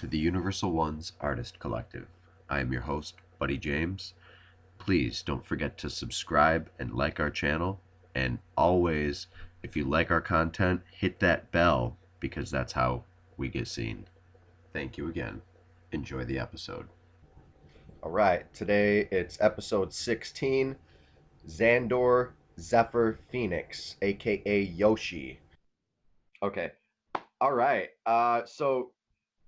to the Universal Ones Artist Collective. I am your host, Buddy James. Please don't forget to subscribe and like our channel. And always, if you like our content, hit that bell because that's how we get seen. Thank you again. Enjoy the episode. All right, today it's episode 16, Xandor Zephyr Phoenix, aka Yoshi. Okay. All right. So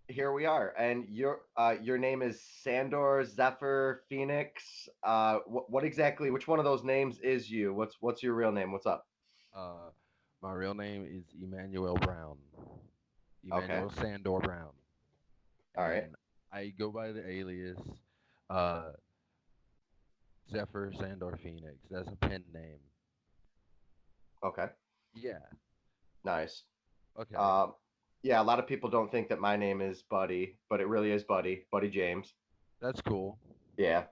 here we are, and your name is Sandor Zephyr Phoenix. What exactly? Which one of those names is you? What's your real name? What's up? Uh, my real name is Emmanuel Brown. Okay. Emmanuel Sandor Brown. All right. And I go by the alias uh, Zephyr Sandor Phoenix. That's a pen name. Okay. Yeah. Nice. Okay. Um, yeah, a lot of people don't think that my name is Buddy, but it really is Buddy. Buddy James. That's cool. Yeah.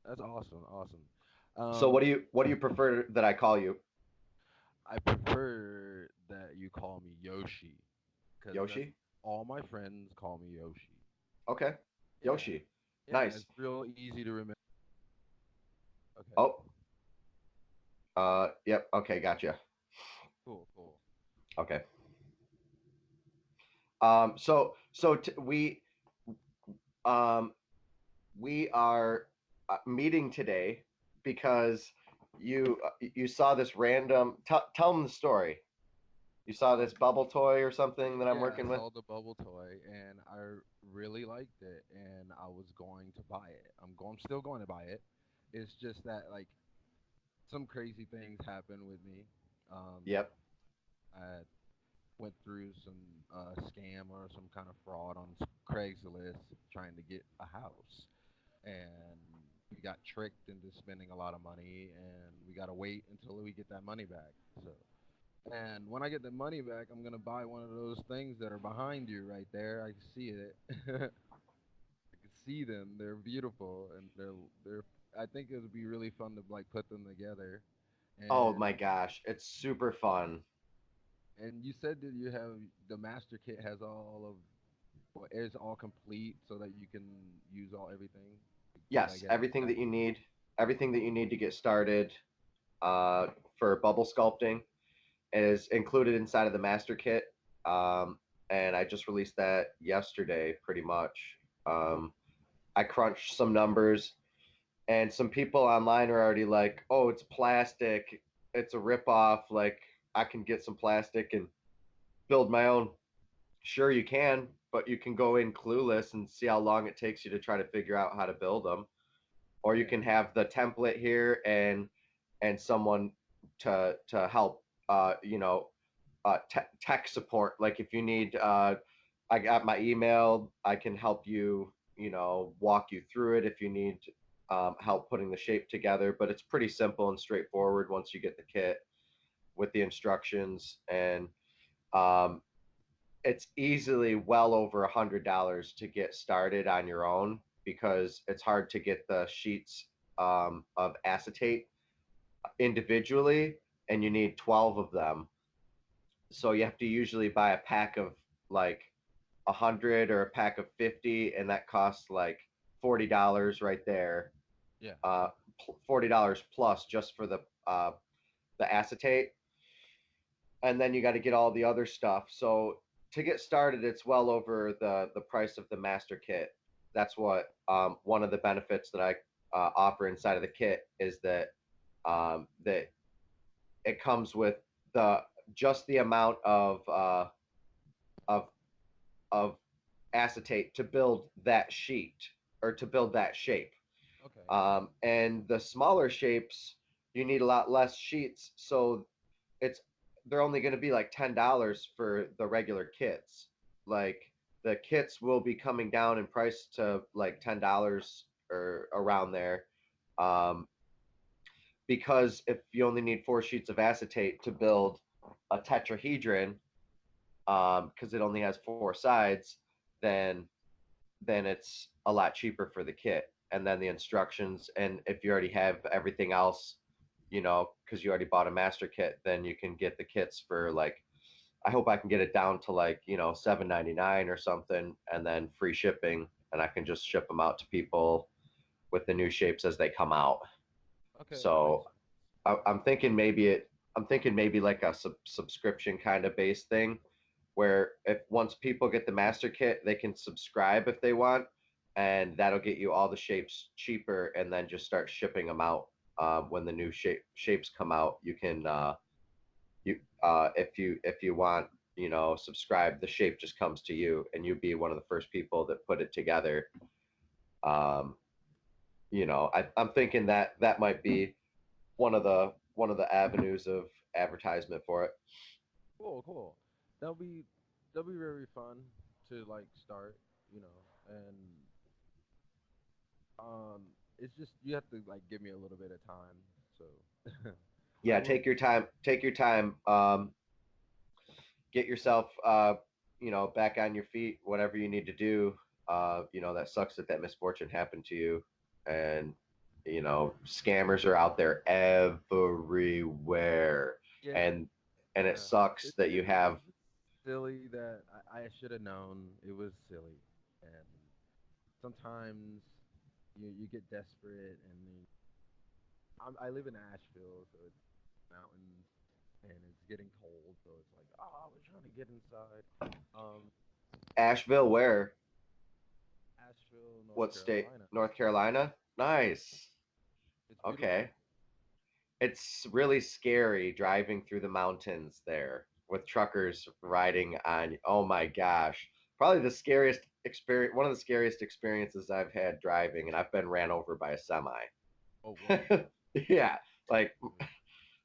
That's awesome. Awesome. So Um, what do you prefer that I call you? I prefer that you call me Yoshi because that's Yoshi? all my friends call me Yoshi. Okay. Yeah. Yoshi. Yeah. It's Nice. real easy to remember. Okay. Oh. Yep. Okay. Gotcha. Cool. Cool. Okay. So um we are meeting today because you saw this random. Tell them the story. You saw this Um, bubble toy or something that I'm Yeah, I working with. saw the bubble toy and I really liked it and I was going to buy it. I'm still going to buy it. It's just that like some crazy things happened with me. Um Yep. I went through some scam or some kind of fraud on Craigslist trying to get a house and we got tricked into spending a lot of money and we got to wait until we get that money back. So and when I get the money back, I'm gonna buy one of those things that are behind you right there. I can see it. I can see them. They're beautiful, and they're. I think it would be really fun to like put them together. Oh And my gosh, it's super fun. you said that you have the master kit has all of well, is all complete so that you can use all everything to get I Yes, guess exactly. everything that you need to get started uh, for bubble sculpting is included inside of the master kit. Um, and I just released that yesterday, pretty much. I crunched some numbers, and some people online are already like, "Oh, it's plastic. It's a ripoff. Like, I can get some plastic and build my own." Sure, you can, but you can go in clueless and see how long it takes you to try to figure out how to build them. Or you Yeah. can have the template here and someone to help. Tech support. Like if you need, I got my email. I can help you. Walk you through it if you need help putting the shape together. But it's pretty simple and straightforward once you get the kit with the instructions, and um, it's easily well over $100 to get started on your own because it's hard to get the sheets of acetate individually, and you need 12 of them. So you have to usually buy a pack of like 100 or a pack of 50, and that costs like $40 right there. Yeah. Uh, $40 plus just for the acetate, and then you got to get all the other stuff. So to get started, it's well over the price of the master kit. That's what one of the benefits that I offer inside of the kit is that it comes with the just the amount of of acetate to build that sheet or to build that shape. Okay. And the smaller shapes, you need a lot less sheets, so it's they're only going to be like $10 for the regular kits. Like the kits will be coming down in price to like $10 or around there. Um, because if you only need 4 sheets of acetate to build a tetrahedron, because it only has 4 sides, then it's a lot cheaper for the kit. And then the instructions, and if you already have everything else, because you already bought a master kit, then you can get the kits for like I hope I can get it down to like, $7.99 or something, and then free shipping, and I can just ship them out to people with the new shapes as they come out. Okay, that makes So I'm thinking maybe like a subscription kind of base thing, where if once people get the master kit, they can subscribe if they want, and that'll get you all the shapes cheaper, and then just start shipping them out. When the new shapes come out, you can if you want, subscribe. The shape just comes to you, and you be one of the first people that put it together. Um, I'm thinking that that might be one of the avenues of advertisement for it. cool, cool. That'll be that'll be very fun to like start, you know, and um, it's just you have to like give me a little bit of time. So I Yeah, will. take your time. Take your time. Get yourself, back on your feet. Whatever you need to do. That sucks that misfortune happened to you, and scammers are out there everywhere, Yeah, and it sucks that you it's have. just silly that I should have known it was silly, and sometimes you get desperate, and I live in Asheville, so it's mountains, and it's getting cold, so it's like, oh, I was trying to get inside. Um, Asheville, where? Asheville, North What state? Carolina. North Carolina. Nice. It's Okay. beautiful. It's really scary driving through the mountains there with truckers riding on. Oh my gosh. Probably the scariest experience, one of the scariest experiences I've had driving, and I've been ran over by a semi. Oh, whoa. Yeah, like, Mm.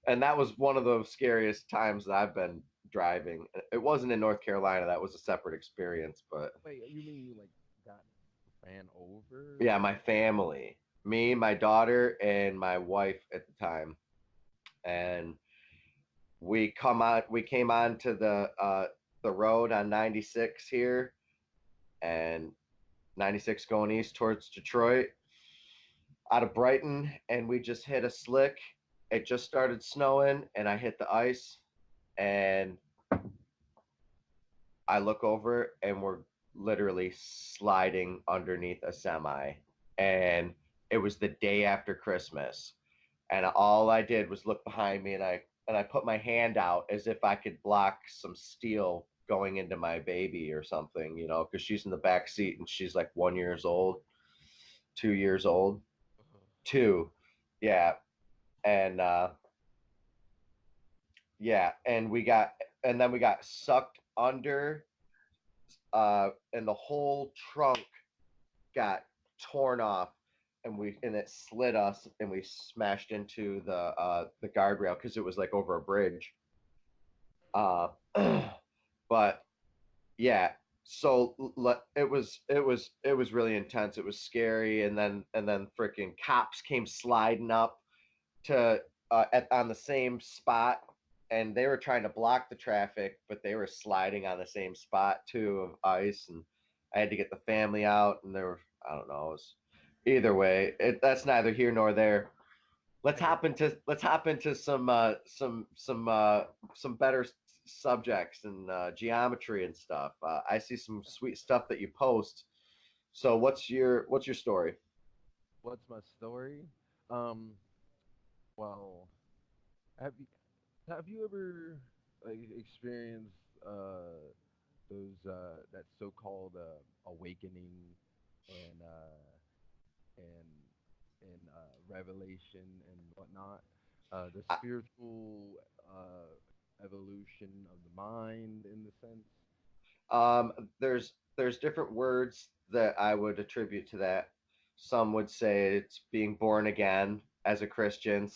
and that was one of the scariest times that I've been driving. It wasn't in North Carolina, that was a separate experience, but Wait, you mean you like got ran over? yeah, my family, me, my daughter, and my wife at the time. And we came on to the road on 96 here, and 96 going east towards Detroit out of Brighton, and we just hit a slick. It just started snowing, and I hit the ice, and I look over, and we're literally sliding underneath a semi. And it was the day after Christmas, and all I did was look behind me, and I put my hand out as if I could block some steel going into my baby or something, because she's in the back seat, and she's like 1 years old, 2 years old, two, yeah, and yeah, and then we got sucked under, and the whole trunk got torn off, and it slid us, and we smashed into the guardrail because it was like over a bridge. Uh, but yeah, so it was really intense. It was scary, and then freaking cops came sliding up to on the same spot, and they were trying to block the traffic, but they were sliding on the same spot too of ice, and I had to get the family out, and there were, I don't know, it was, either way, that's neither here nor there. Let's I get hop into let's hop into some better subjects and geometry and stuff. I see some sweet stuff that you post. So what's your story? what's my story. Um, well, have you have you ever like experienced those that so-called awakening and and revelation and whatnot, the spiritual evolution of the mind in the sense? Um, there's different words that I would attribute to that. Some would say it's being born again as a Christian.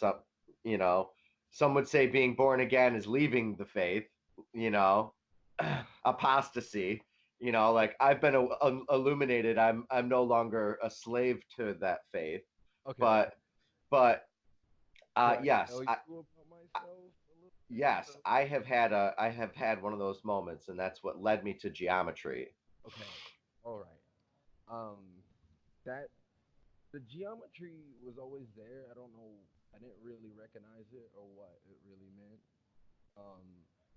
You know, some would say being born again is leaving the faith. You know, apostasy. Like I've been illuminated. I'm no longer a slave to that faith. Okay, But but could I yes, tell you about myself a little bit? yes, I have had one of those moments, and that's what led me to geometry. Okay, all right. Um, that the geometry was always there. I don't know. I didn't really recognize it or what it really meant. Um,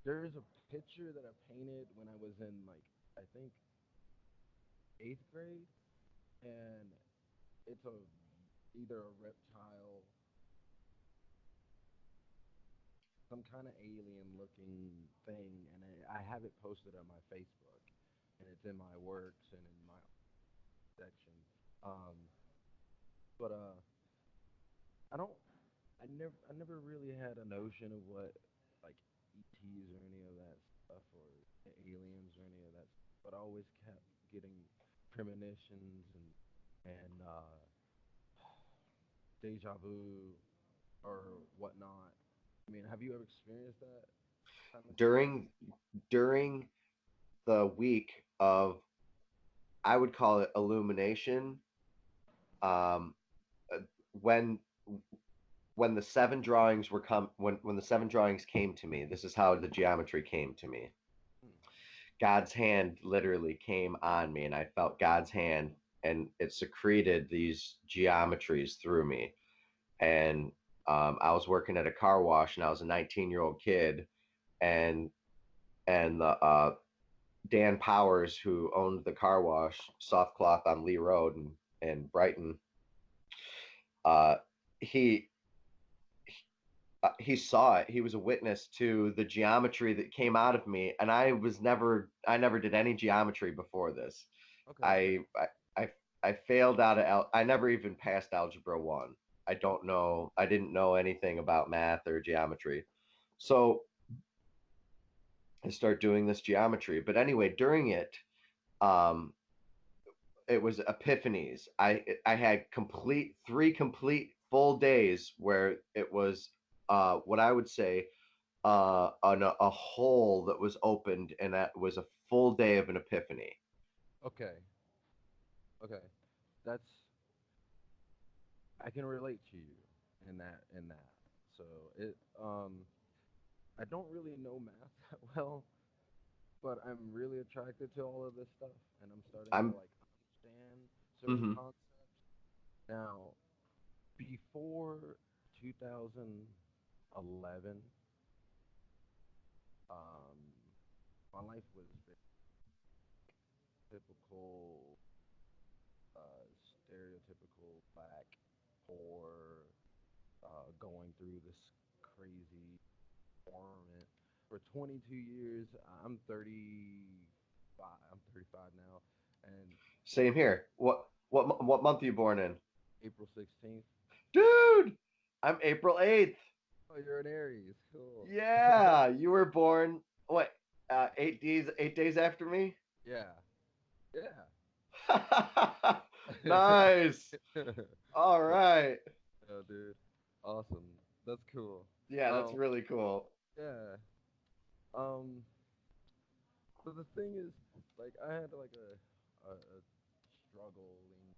There's a picture that I painted when I was in like I think 8th grade, and it's a either a reptile, some kind of alien looking thing, and I have it posted on my Facebook, and it's in my works and in my section. Um, but I never really had a notion of what like ETs or any of that stuff or aliens or any of that stuff, but I always kept getting premonitions and deja vu or whatnot. I mean, have you ever experienced that kind of stuff? During the week of, I would call it illumination, um, uh, when when the seven drawings were come when the seven drawings came to me. This is how the geometry came to me. Hmm. God's hand literally came on me, and I felt God's hand, and it secreted these geometries through me. And I was working at a car wash, and I was a 19-year-old kid, and the Dan Powers, who owned the car wash, Soft Cloth on Lee Road in Brighton, uh, he he saw it. He was a witness to the geometry that came out of me, and I never did any geometry before this. Okay, okay, I I failed out of I never even passed algebra 1. I didn't know anything about math or geometry, so I start doing this geometry. But anyway, during it, um, it was epiphanies. I had complete 3 complete full days where it was what I would say a hole that was opened, and that was a full day of an epiphany. okay, okay. That's I can relate to you in that. So I don't really know math that well, but I'm really attracted to all of this stuff, and I'm starting to I'm like understand certain mm-hmm. concepts. Now, before 2011, um, my life was very typical, stereotypical black, poor, going through this crazy environment for 22 years. I'm 35. I'm 35 now, and Same here. What month are you born in? April 16th. Dude, I'm April 8th. Oh, you're an Aries. Cool. Yeah, you were born what 8 days after me. Yeah. Yeah. Nice. All Yeah, right. dude. Awesome. That's cool. Yeah, that's Um, really cool. yeah. Um, but the thing is, like, I had like a struggling,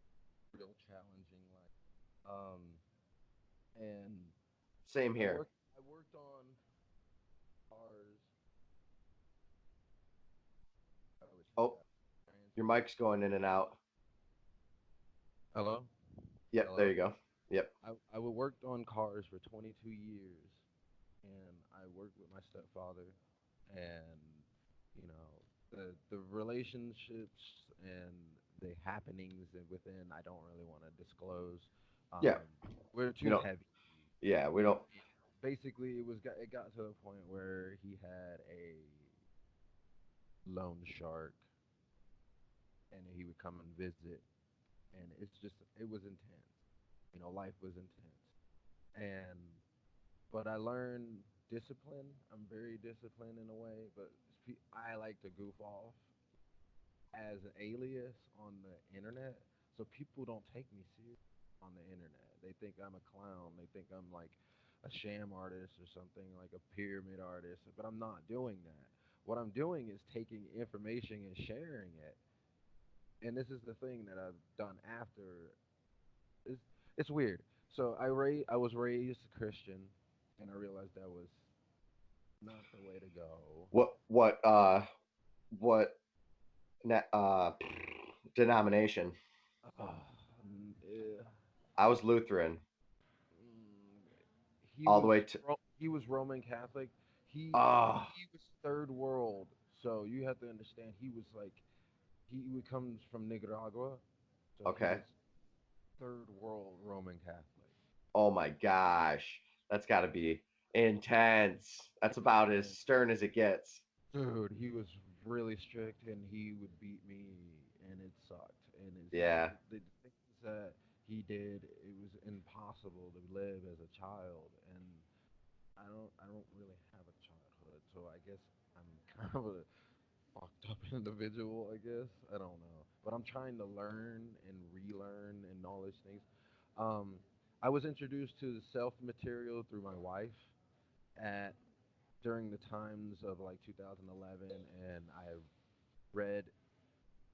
real challenging life. And Same I here. worked on cars. I would say Oh, that your transit. mic's going in and out. Hello. Yep, there Hello. you go. Yep. I worked on cars for 22 years, and I worked with my stepfather, and the relationships and the happenings within I don't really want to disclose. Yeah. Um, we're We too don't. heavy. Yeah, we don't. Basically, it got to a point where he had a loan shark, and he would come and visit, and it was intense. Life was intense, and but I learned discipline. I'm very disciplined in a way, but I like to goof off as an alias on the internet, so people don't take me serious on the internet. They think I'm a clown. They think I'm like a sham artist or something, like a pyramid artist, but I'm not doing that. What I'm doing is taking information and sharing it. And this is the thing that I've done after. It's, it's weird. So I was raised Christian, and I realized that was not the way to go. What what uh denomination? Uh, uh, I was Lutheran mm, all the way to. He was Roman Catholic. He Ah, he was. third world. So you have to understand he was like comes from Nicaragua, so he was Okay. third world Roman Catholic. Oh my gosh. That's got to be intense. That's about as And stern as it gets. dude, he was really strict, and he would beat me, and it sucked. And Yeah. the things that he did, it was impossible to live as a child. And I don't really have a childhood, so I guess I'm kind of a fucked up individual. I guess I don't know, but I'm trying to learn and relearn and all these things. Um, I was introduced to the self material through my wife at during the times of like 2011, and I read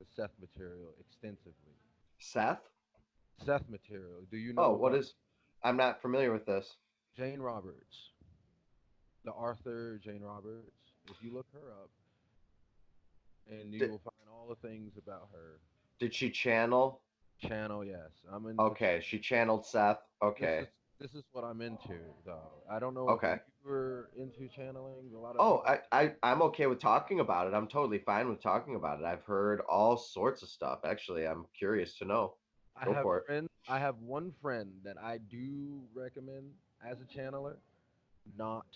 the Seth material extensively. Seth? Seth material. Do you Oh, know what about is. I'm not familiar with this. Jane Roberts, the author Jane Roberts? If you look her up, and you Did, will find all the things about her. did she channel? Channel, yes, I'm into Okay, she channeled Seth. this is Okay. this is what I'm into though. I don't know if you Okay. were into channeling. A lot of Oh, people. I'm okay with talking about it. I'm totally fine with talking about it. I've heard all sorts of stuff. Actually, I'm curious to know. I Go have for it. friends. I have one friend that I do recommend as a channeler, not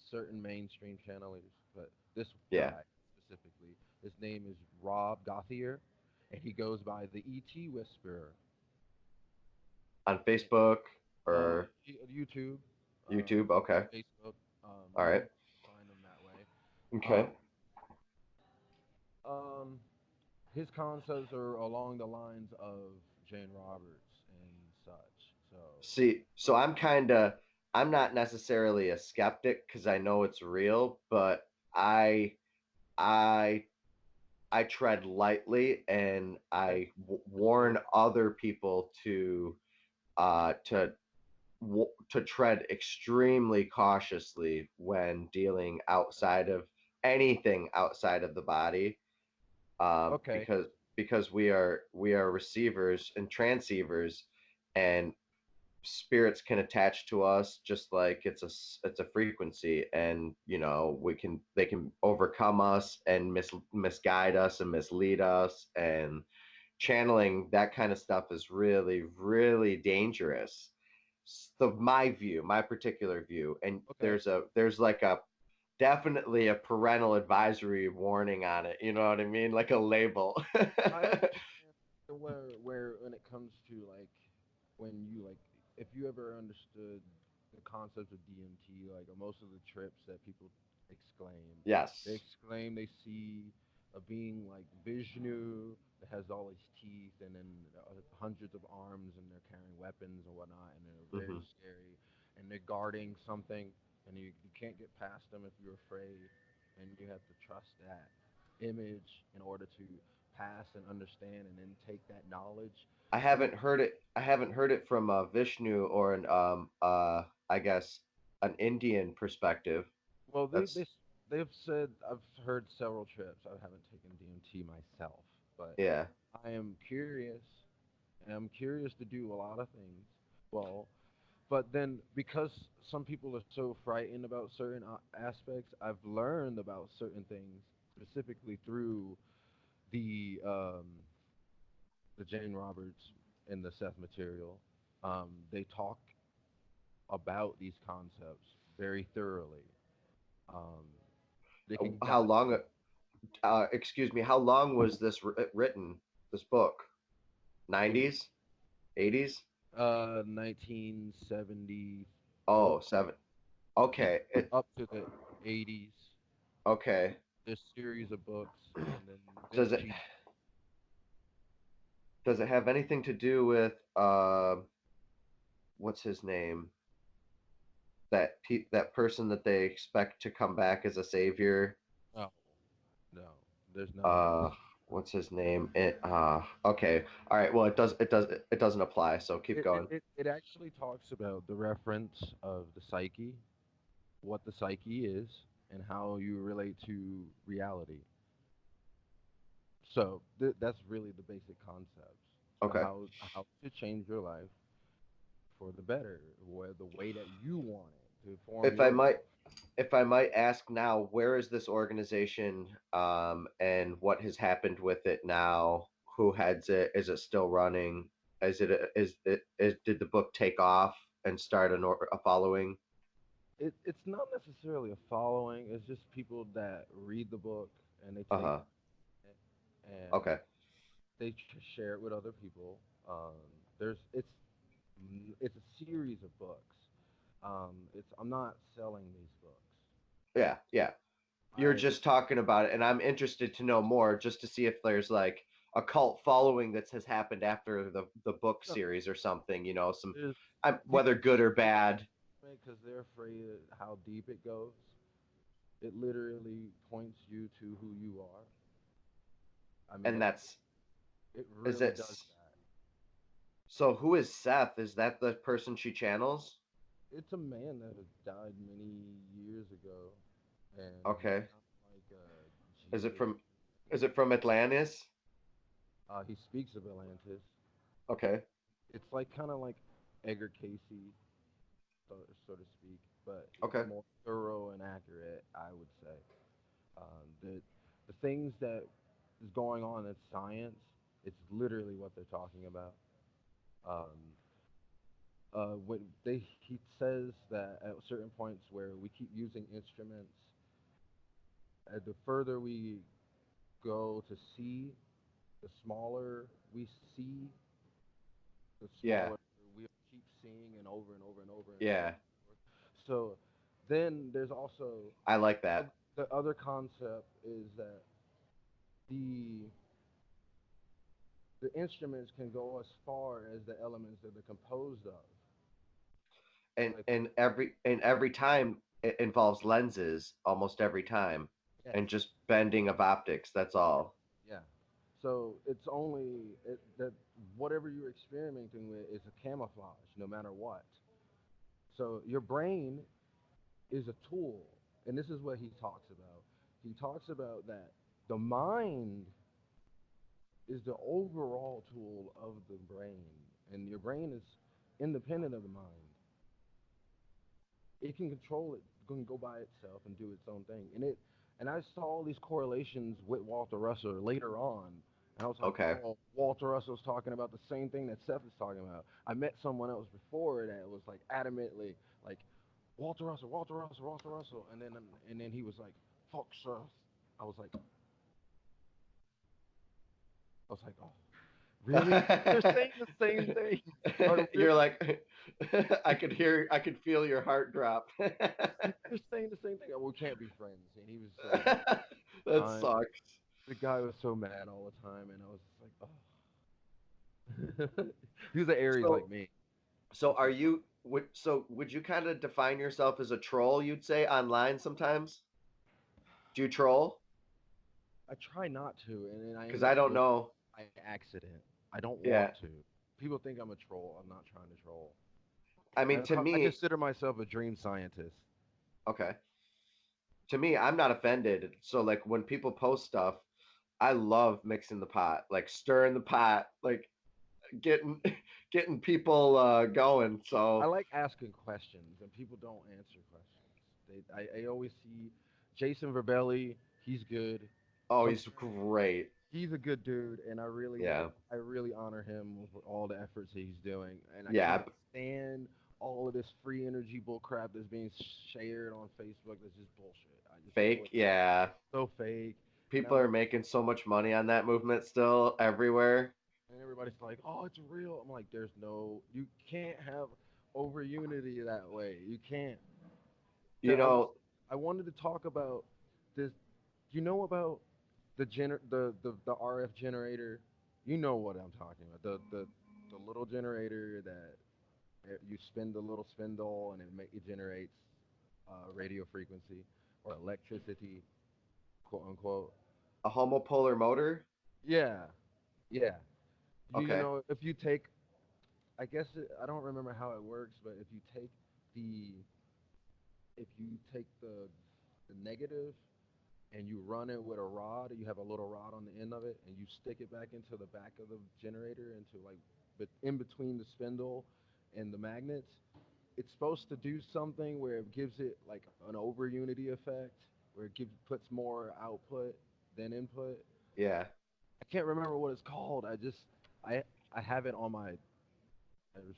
certain mainstream channelers, but this Yeah. guy specifically. His name is Rob Gothier, and he goes by the ET Whisperer. On Facebook or YouTube, YouTube. Okay. Facebook. All You right. can find him that way. Um, Okay. um, his concepts are along the lines of Jane Roberts and such. So See, so I'm not necessarily a skeptic because I know it's real, but I I I tread lightly and okay, warn understood. other people to to tread extremely cautiously when dealing outside of anything outside of the body, Okay, because we are receivers and transceivers, and spirits can attach to us just like it's a frequency, and they can overcome us and misguide us and mislead us, and channeling that kind of stuff is really really dangerous. My particular view, and okay. there's like a definitely a parental advisory warning on it, you know what I mean, like a label. I understand where when it comes to like when you like if you ever understood the concept of DMT, like most of the trips that people exclaim, they Yes. exclaim they see a being like Vishnu that has all his teeth and then hundreds of arms, and they're carrying weapons and whatnot, and they're very Hmm. scary, and they're guarding something, and you can't get past them if you're afraid, and you have to trust that image in order to pass and understand and then take that knowledge. Some I haven't heard it from Vishnu or an I guess an Indian perspective. well That's they've said I've heard several trips. I haven't taken DMT myself, but yeah. I am curious, and I'm curious to do a lot of things. Well, but then because some people are so frightened about certain aspects, I've learned about certain things specifically through the um, the Jane Roberts and the Seth material. They talk about these concepts very thoroughly. Um, they can How guide. long? Excuse me. How long was this written? This book? What do you 90s, 80s? 1974 Oh, seven. and Okay. up to the 80s. Okay. This series of books, and then Does it she. does it have anything to do with what's his name? That person that they expect to come back as a savior. Oh no, there's nothing. Uh, what's his name? Okay. All right. Well, it doesn't apply. So keep going. It actually talks about the reference of the psyche, what the psyche is, and how you relate to reality. So that's really the basic concepts. So Okay. how to change your life for the better, where the way that you want it to form If I your might, life. if I might ask now, where is this organization, and what has happened with it now? Who heads it? Is it still running? Did the book take off and start a following? It's not necessarily a following. It's just people that read the book and they Uh take huh. it and Okay. they share it with other people. There's it's a series of books. It's I'm not selling these books. Yeah. Yeah. You're I just talking about it, and I'm interested to know more, just to see if there's like a cult following that has happened after the book no, series or something. You know, some there's whether people good or bad, because they're afraid of how deep it goes. It literally points you to who you are. I mean, and that's it is really it. does that. So who is Seth? Is that the person she channels? It's a man that has died many years ago, and he's Okay. kind of like Is it Jesus. from is it from Atlantis? He speaks of Atlantis. Okay. It's like kind of like Edgar Casey, so to speak, but it's Okay. more thorough and accurate, I would say. The things that is going on in science, it's literally what they're talking about. Um, when he says that at certain points where we keep using instruments, the further we go to see, the smaller we see, the Yeah. smaller we keep seeing and over and over and over and so on and Yeah. so forth. So then there's also I like that. the other concept is that the the instruments can go as far as the elements that they're composed of. And Like every time it involves lenses almost every time, yes, and just bending of optics. That's all. yeah. So it's only that whatever you're experimenting with is a camouflage, no matter what. So your brain is a tool, and this is what he talks about. He talks about that the mind is the overall tool of the brain, and your brain is independent of the mind. It can control it, can go by itself and do its own thing. And I saw all these correlations with Walter Russell later on, and I was like, Okay. oh, Walter Russell's talking about the same thing that Seth is talking about. I met someone else before that was like adamantly like Walter Russell, Walter Russell, Walter Russell, and then he was like, fuck Seth. I was like, oh, really? They're saying the same thing. Or You're really? like, I could feel your heart drop. They're saying the same thing. Oh, we can't be friends. And he was so mad all the That time. sucks. The guy was so mad all the time, and I was just like, oh. He was an Aries like So, me. so are you? Would you kind of define yourself as a troll? You'd say online sometimes. Do you troll? I try not to, and I Because end I up don't doing it know. by accident. I don't want Yeah. to. People think I'm a troll. I'm not trying to troll. I mean, to I me, consider myself a dream scientist. okay. To me, I'm not offended. So, like, when people post stuff, I love mixing the pot, like stirring the pot, like getting getting people going. I So, like asking questions, and people don't answer questions. I always see Jason Verbelli. He's good. oh, he's Sometimes great. he's a good dude, and Yeah. I really honor him for all the efforts that he's doing. And I Yeah. can't stand all of this free energy bull crap that's being shared on Facebook. That's just bullshit. I just feel Fake. it's Yeah. so fake. And People I'm are making so much money on that movement still everywhere. and everybody's like, "Oh, it's real." I'm like, "There's no, you can't have over unity that way. You can't." You I was know, I wanted to talk about this. You know about the RF generator? You know what I'm talking about. The little generator that you spin the little spindle and it generates radio frequency or electricity, quote unquote. a homopolar motor. Yeah, yeah. You Okay. know if you take, I guess I don't remember how it works, but the if you take the negative and you run it with a rod, you have a little rod on the end of it, and you stick it back into the back of the generator, into like, but in between the spindle and the magnets, it's supposed to do something where it gives it like an over unity effect, where it gives puts more output than input. Yeah. I can't remember what it's called. I I have it on my. I, was,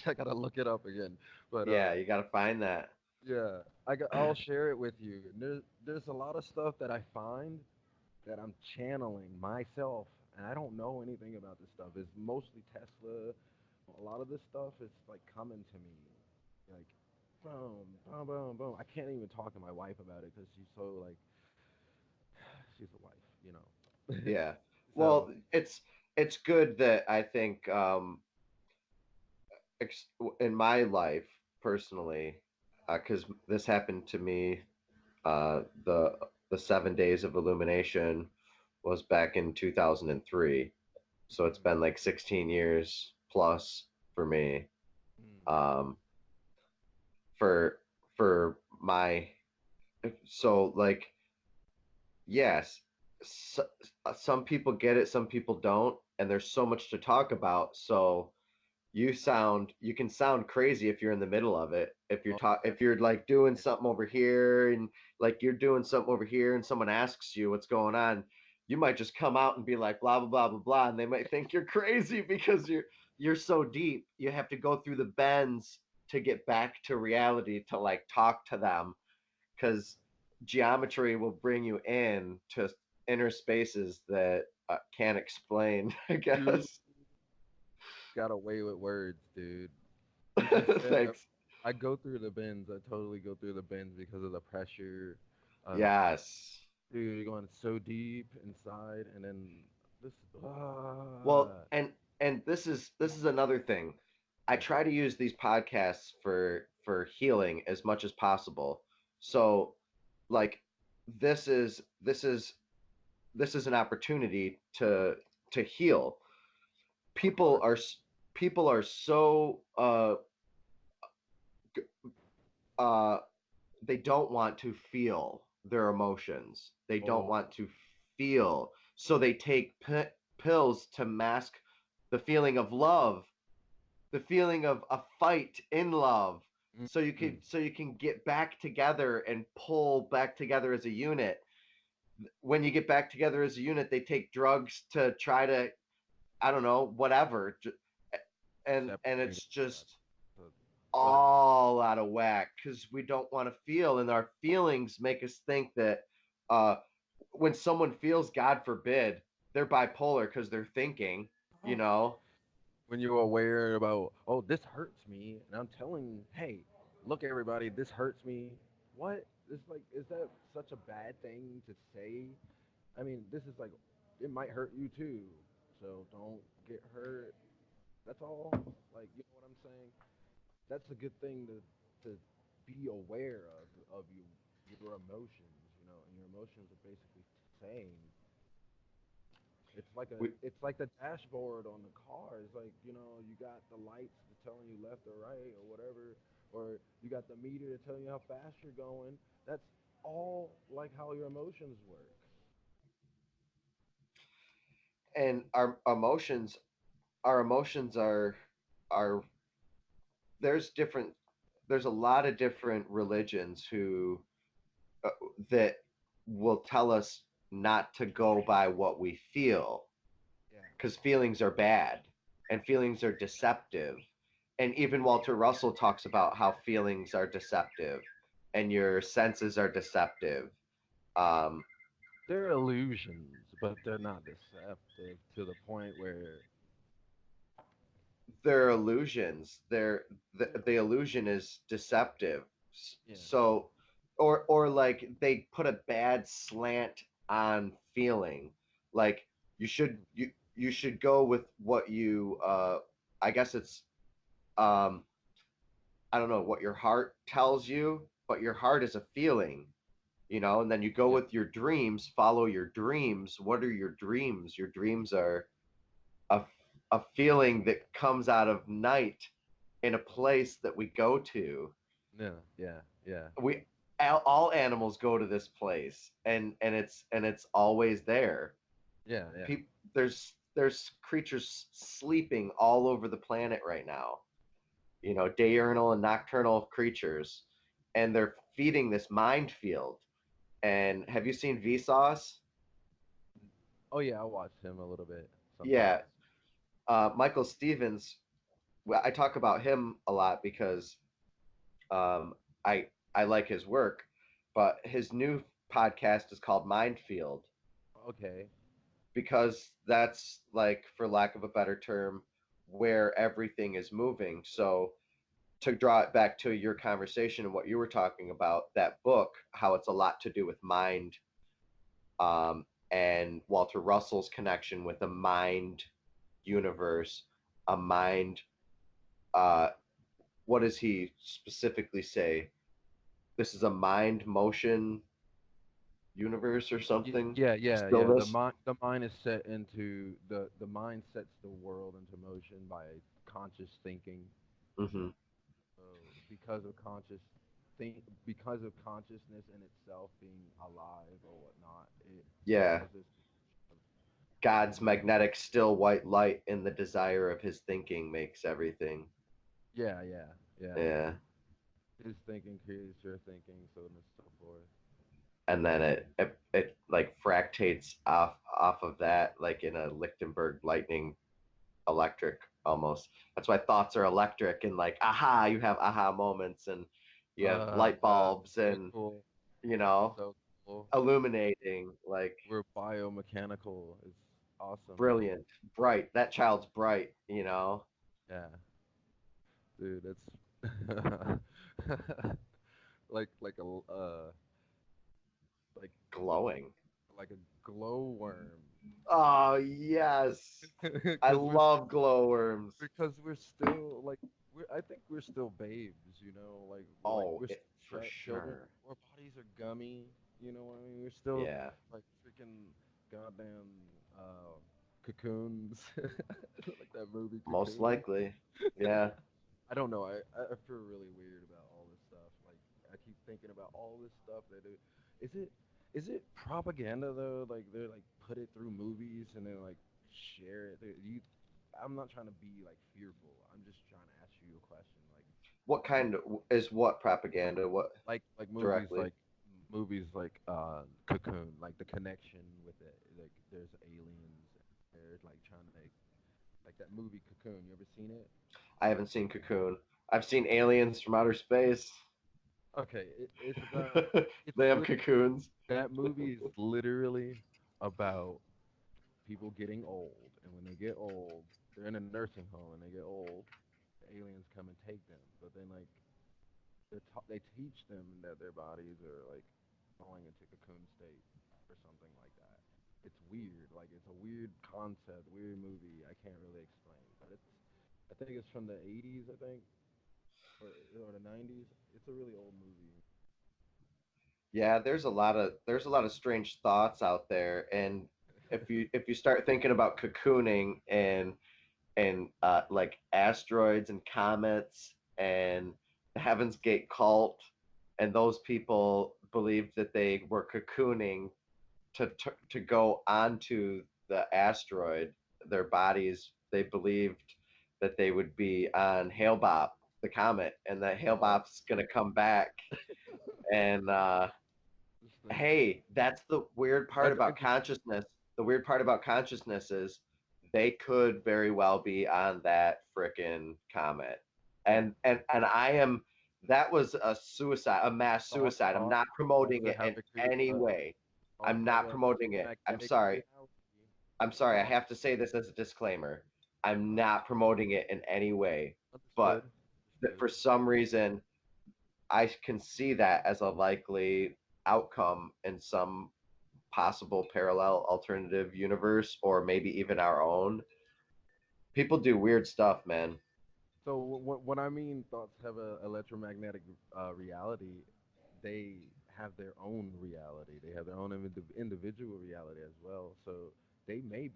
I gotta look it up again. But Yeah, you got to find that. yeah, I'll share it with you. There's a lot of stuff that I find that I'm channeling myself, and I don't know anything about this stuff. It's mostly Tesla. A lot of this stuff is like coming to me, like boom, boom, boom, boom. I can't even talk to my wife about it because she's so like she's a wife, you know. Yeah. So Well, it's good that I think in my life personally, because this happened to me, the 7 days of illumination was back in 2003. So it's mm, been like 16 years plus for me. mm, Um, for my so like yes, so, some people get it, some people don't, and there's so much to talk about. So you can sound crazy if you're in the middle of it. oh If you're like doing yeah, something over here and like you're doing something over here and someone asks you what's going on, you might just come out and be like blah blah blah blah blah, and they might think you're crazy because you're so deep. You have to go through the bends to get back to reality to like talk to them because geometry will bring you in to inner spaces that can't explain, I you guess. got away with words, dude. You just said Thanks. I go through the bins. I totally go through the bins because of the pressure. Uh, Yes. Dude, you're going so deep inside, and then this. Well, Ah, and this is another thing. I yeah, try to use these podcasts for healing as much as possible. So, like, this is this is an opportunity to heal. of People course. are people are so uh they don't want to feel their emotions. They don't Oh, want to feel. So they take pills to mask the feeling of love, the feeling of a fight in love. mm, So you can get back together and pull back together as a unit. When you get back together as a unit, they take drugs to try to, I don't know, whatever. And separate. it's just Uh, But all out of whack because we don't want to feel, and our feelings make us think that uh, when someone feels, God forbid, they're bipolar because they're thinking, you oh, know. when you're aware about, oh, this hurts me, and I'm telling, hey, look, everybody, this hurts me. What? It's like, is that such a bad thing to say? I mean, this is like, it might hurt you too, so don't get hurt. That's all. Like, you know what I'm saying? That's a good thing to be aware of your emotions, you know, and your emotions are basically saying we, it's like the dashboard on the car. It's like, you know, you got the lights telling you left or right or whatever, or you got the meter to tell you how fast you're going. That's all like how your emotions work. and our emotions are there's different there's a lot of different religions who uh, that will tell us not to go by what we feel Yeah. because feelings are bad and feelings are deceptive. And even Walter Russell talks about how feelings are deceptive and your senses are deceptive. Um, They're illusions, but they're not deceptive to the point where they're illusions. yeah, The illusion is deceptive. yeah, So, or like they put a bad slant on feeling. Like you should go with what you I guess it's um I don't know what your heart tells you, but your heart is a feeling, you know, and then you go yeah, with your dreams, follow your dreams. What are your dreams? Your dreams are a, a feeling that comes out of night in a place that we go to. yeah, yeah, yeah, We all animals go to this place, and it's always there. yeah, yeah. There's creatures sleeping all over the planet right now. diurnal and nocturnal creatures, and they're feeding this mind field. And have you seen Vsauce? Oh yeah, I watch him a little bit Yeah, sometimes. Michael Stevens. Well, I talk about him a lot because um, I like his work, but his new podcast is called Mindfield Okay. because that's, like, for lack of a better term, where everything is moving. So to draw it back to your conversation and what you were talking about, that book, how it's a lot to do with mind, and Walter Russell's connection with a mind universe, a mind. Uh, what does he specifically say? This is a mind motion universe or something. Yeah. Stillness. The mind is set into the mind sets the world into motion by conscious thinking. Hmm. So because of consciousness in itself being alive or whatnot, it Yeah. causes God's movement. magnetic still white light in the desire of his thinking makes everything. Yeah. Yeah. His thinking creates your thinking, so on and so forth. And then it like fractates off of that, like in a Lichtenberg lightning electric almost. That's why thoughts are electric, and like aha, you have aha moments, and you have light Yeah, bulbs, so and cool. you know So cool. illuminating, like We're biomechanical. It's awesome. brilliant, bright. That child's bright, Yeah, dude, it's like a like glowing. like a glowworm. Oh yes, I Because love glowworms. we're still like I think we're still babes, you know, like Oh, we're still for children. sure. Our bodies are gummy, you know what I mean? We're still Yeah, like freaking goddamn uh cocoons. Like that movie most Cocoon. likely. Yeah. I don't know. I feel really weird about all this stuff. Like I keep thinking about all this stuff that is it is it propaganda though? Like they're like put it through movies and then like share it. You, I'm not trying to be like fearful. I'm just trying to ask you a question. What Do you kind of is what propaganda? What like directly? movies like Cocoon, like the connection with it. Like there's aliens. They're like trying to like that movie Cocoon. You ever seen it? I haven't seen Cocoon. I've seen Aliens from Outer Space. Okay, it's about it's They have lit cocoons. that movie is literally about people getting old, and when they get old, they're in a nursing home, and they get old, the aliens come and take them. But then like they teach them that their bodies are like going into cocoon state or something like that. It's weird, like it's a weird concept, weird movie. I can't really explain, but I think it's from the 80s, I think, or the 90s. It's a really old movie. Yeah, there's a lot of strange thoughts out there, and if you start thinking about cocooning and like asteroids and comets and the Heaven's Gate cult, and those people believed that they were cocooning to go onto the asteroid. Their bodies, they believed that they would be on Hale-Bopp, the comet, and that Oh, Hale-Bopp's going to come back. And interesting. hey, that's the weird part That's about interesting. consciousness. The weird part about consciousness is they could very well be on that frickin' comet. And I am that was a suicide, a mass suicide. I'm not Thoughts promoting that it have in a any way. thoughts I'm have not a promoting it. I'm electromagnetic sorry. reality. I'm sorry. I Thoughts have to say this as a disclaimer. I'm not promoting it in any way, but understood. that Understood. for some reason I can see that as a likely outcome in some possible parallel alternative universe, or maybe even our own. People do weird stuff, man. So when I mean thoughts have a electromagnetic reality, they have their own reality. They have their own individual reality as well. So they might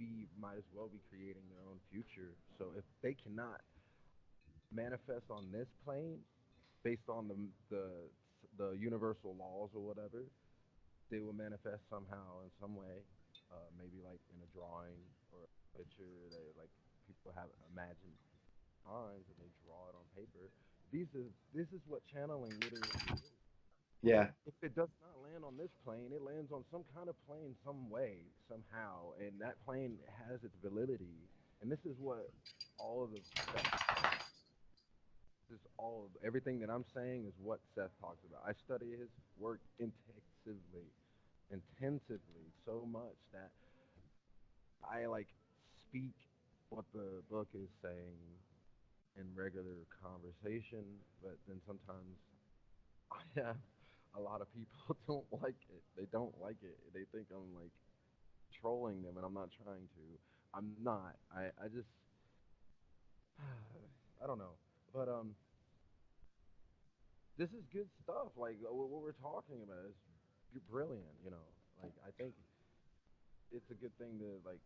as well be creating their own future. So if they cannot manifest on this plane based on the universal laws or whatever, they will manifest somehow in some way, maybe like in a drawing or a picture that like people have imagined. minds and they draw it on paper. This is what channeling literally is. Yeah. If it does not land on this plane, it lands on some kind of plane, some way, somehow, and that plane has its validity. And this is what all of the Seth talks. This is all of everything that I'm saying is what Seth talks about. I study his work intensively, so much that I like speak what the book is saying in regular conversation, but then sometimes I have a lot of people don't like it. They don't like it. They think I'm like trolling them, and I'm not trying to. I'm not. I just I don't know, but this is good stuff. Like what we're talking about is brilliant. You know, like I think it's a good thing to like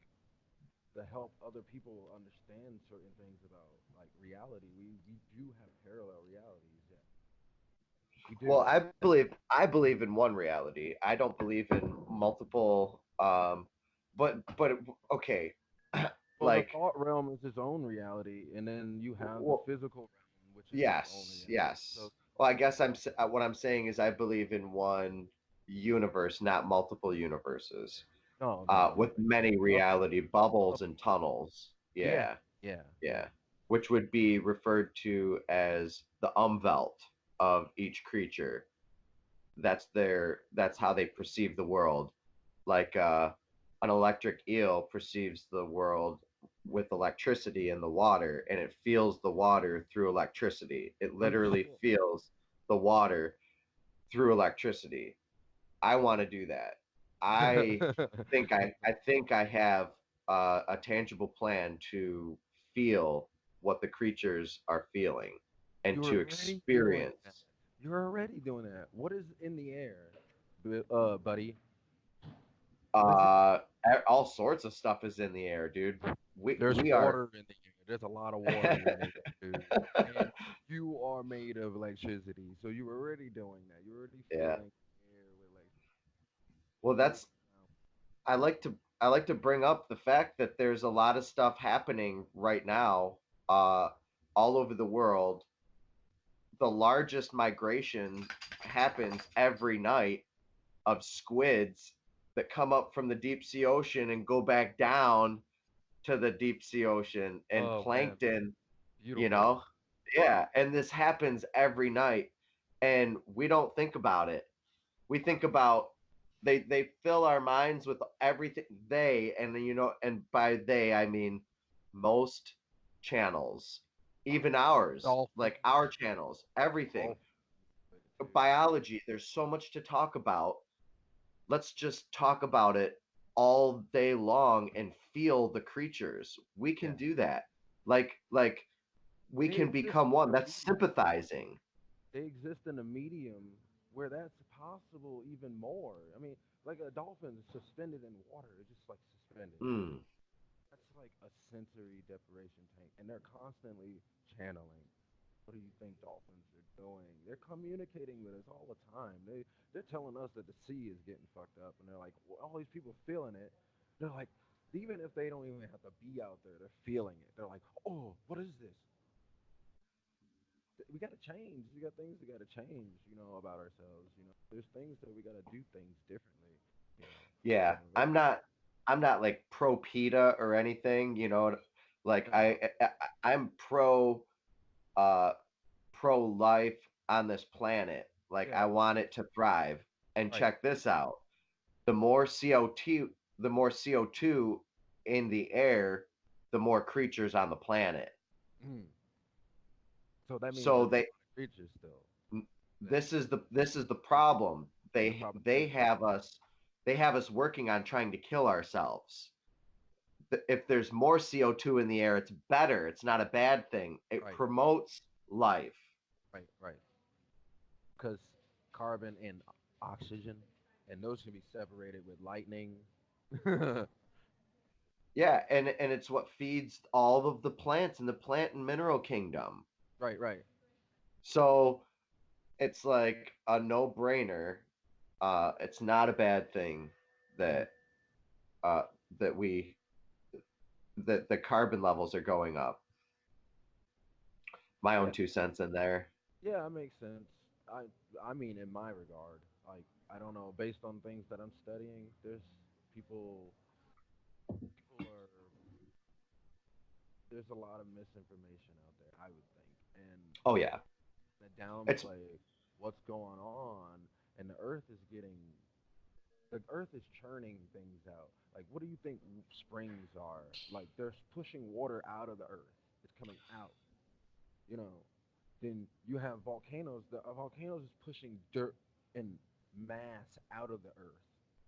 to help other people understand certain things about like reality. We do have parallel realities. Yeah, we Well, do. I believe in one reality. I don't believe in multiple. But okay, Well, the like, thought realm is its own reality, and then you have the well, physical realm, which is its own yes, reality. So yes. Well, I guess what I'm saying is I believe in one universe, not multiple universes, no, no, no, with many no. reality bubbles Of and tunnels. yeah, Yeah, yeah, yeah. yeah. Which would be referred to as the umwelt of each creature. That's how they perceive the world. Like, an electric eel perceives the world with electricity in the water, and it feels the water through electricity. It literally Understood. feels the water through electricity. I want to do that. I I think I have a tangible plan to feel what the creatures are feeling and You're to already doing that. experience. You're already doing that. What is in the air, buddy? What is it? Uh, all sorts of stuff is in the air, dude. We There's we are. water in the air. There's a lot of water in the air, dude. And you are made of electricity, so you're already doing that. You're already Yeah. filling the air with like Well, moving that's around. I like to bring up the fact that there's a lot of stuff happening right now, uh, all over the world. The largest migration happens every night of squids that come up from the deep sea ocean and go back down to the deep sea ocean, and Oh man, plankton, you beautiful. know? Yeah, and this happens every night, and we don't think about it. We think about, they fill our minds with everything, and by they I mean most channels, even ours, Dolphins, like our channels, everything. dolphins, but too. Biology, there's so much to talk about. Let's just talk about it all day long and feel the creatures. We can Yeah, do that. Like we they can exist become one. in a That's medium. sympathizing. They exist in a medium where that's possible even more. I mean, like a dolphin is suspended in water, it's just like suspended. Mm. That's like a sensory deprivation tank, and they're constantly channeling. What do you think dolphins are doing? They're communicating with us all the time. They're telling us that the sea is getting fucked up, and they're like, well, all these people feeling it. They're like, even if they don't even have to be out there, they're feeling it. They're like, oh, what is this? We got to change. We got things we got to change, about ourselves. There's things that we got to do things differently. You know, Yeah, very. I'm not like pro PETA or anything, like No, I'm uh pro life on this planet. Like, yeah, I want it to thrive. And right. check this out. The more CO2 the more CO2 in the air, the more creatures on the planet. Mm. So that means So there's a lot of creatures still. That this is the is problem. the They problem they is have us they have us working on trying to kill ourselves. If there's more CO2 in the air, it's better. It's not a bad thing. It right, promotes life. right. Because carbon and oxygen, and those can be separated with lightning. Right, Yeah, and it's what feeds all of the plants in the plant and mineral kingdom. right. So it's like a no-brainer. It's not a bad thing Mm. that uh, that we that the carbon levels are going up. my Yeah, own 2 cents in there. yeah, that makes sense. I mean, in my regard, like I don't know, based on things that I'm studying, there's people people are there's a lot of misinformation out there, I would think, and Oh yeah, to it's downplay what's going on, and the Earth is churning things out. Like, what do you think springs are? Like, they're pushing water out of the Earth. It's coming out. You know, then you have volcanoes. The volcanoes is pushing dirt and mass out of the earth,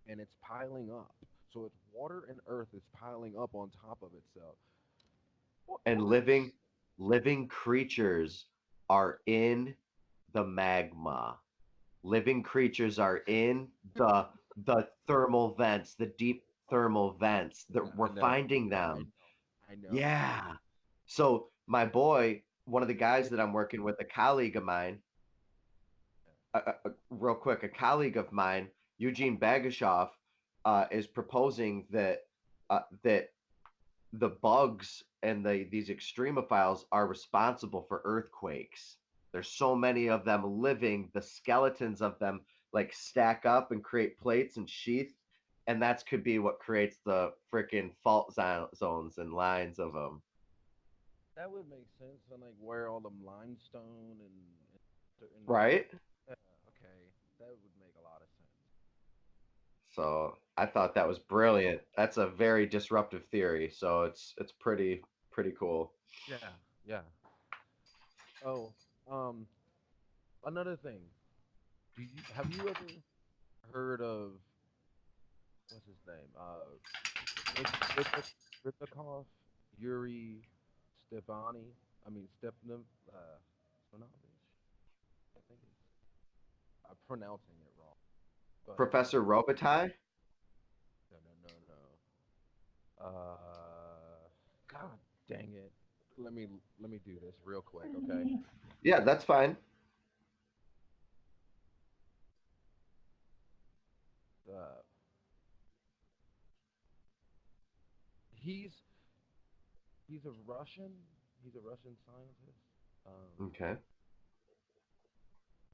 and it's piling up. So it's water and earth is piling up on top of itself. and What? living creatures are in the magma. Living creatures are in the thermal vents, the deep thermal vents. Yeah, That I we're know. finding I them. know. I know. Yeah. So my boy, one of the guys It, that I'm working with, a colleague of mine, real quick, a colleague of mine, Eugene Bagashoff, is proposing that the bugs and these extremophiles are responsible for earthquakes. There's so many of them living, the skeletons of them like stack up and create plates and sheath, and that's could be what creates the freaking fault zones and lines of them, that would make sense. And like where all them limestone and certain. right? Yeah, okay, that would make a lot of sense. So I thought that was brilliant. That's a very disruptive theory, so it's pretty cool. Yeah, yeah. Oh, um, another thing. Do you have you ever heard of what's his name? Rib- Ribnikov, Yuri Stefani. I mean Stepnov, Stepanovich. I think it's I'm pronouncing it wrong, but Professor Robitaille? no, no, no, no. God dang it! Let me let me do this real quick, okay? Yeah, that's fine. Uh, he's he's a Russian. He's a Russian scientist. Um, Okay.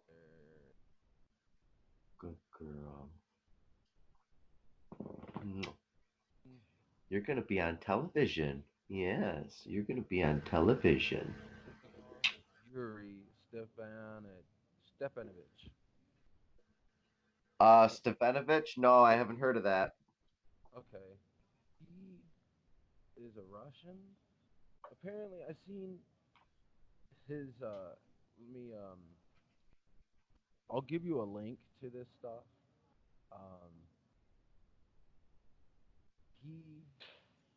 er, Good girl. You're going to be on television. Yes, you're going to be on television. Ribnikov, Yuri Stepanovich. Stefanovich? No, I haven't heard of that. Okay, he is a Russian. Apparently, I seen his. Let me. I'll give you a link to this stuff. Um, he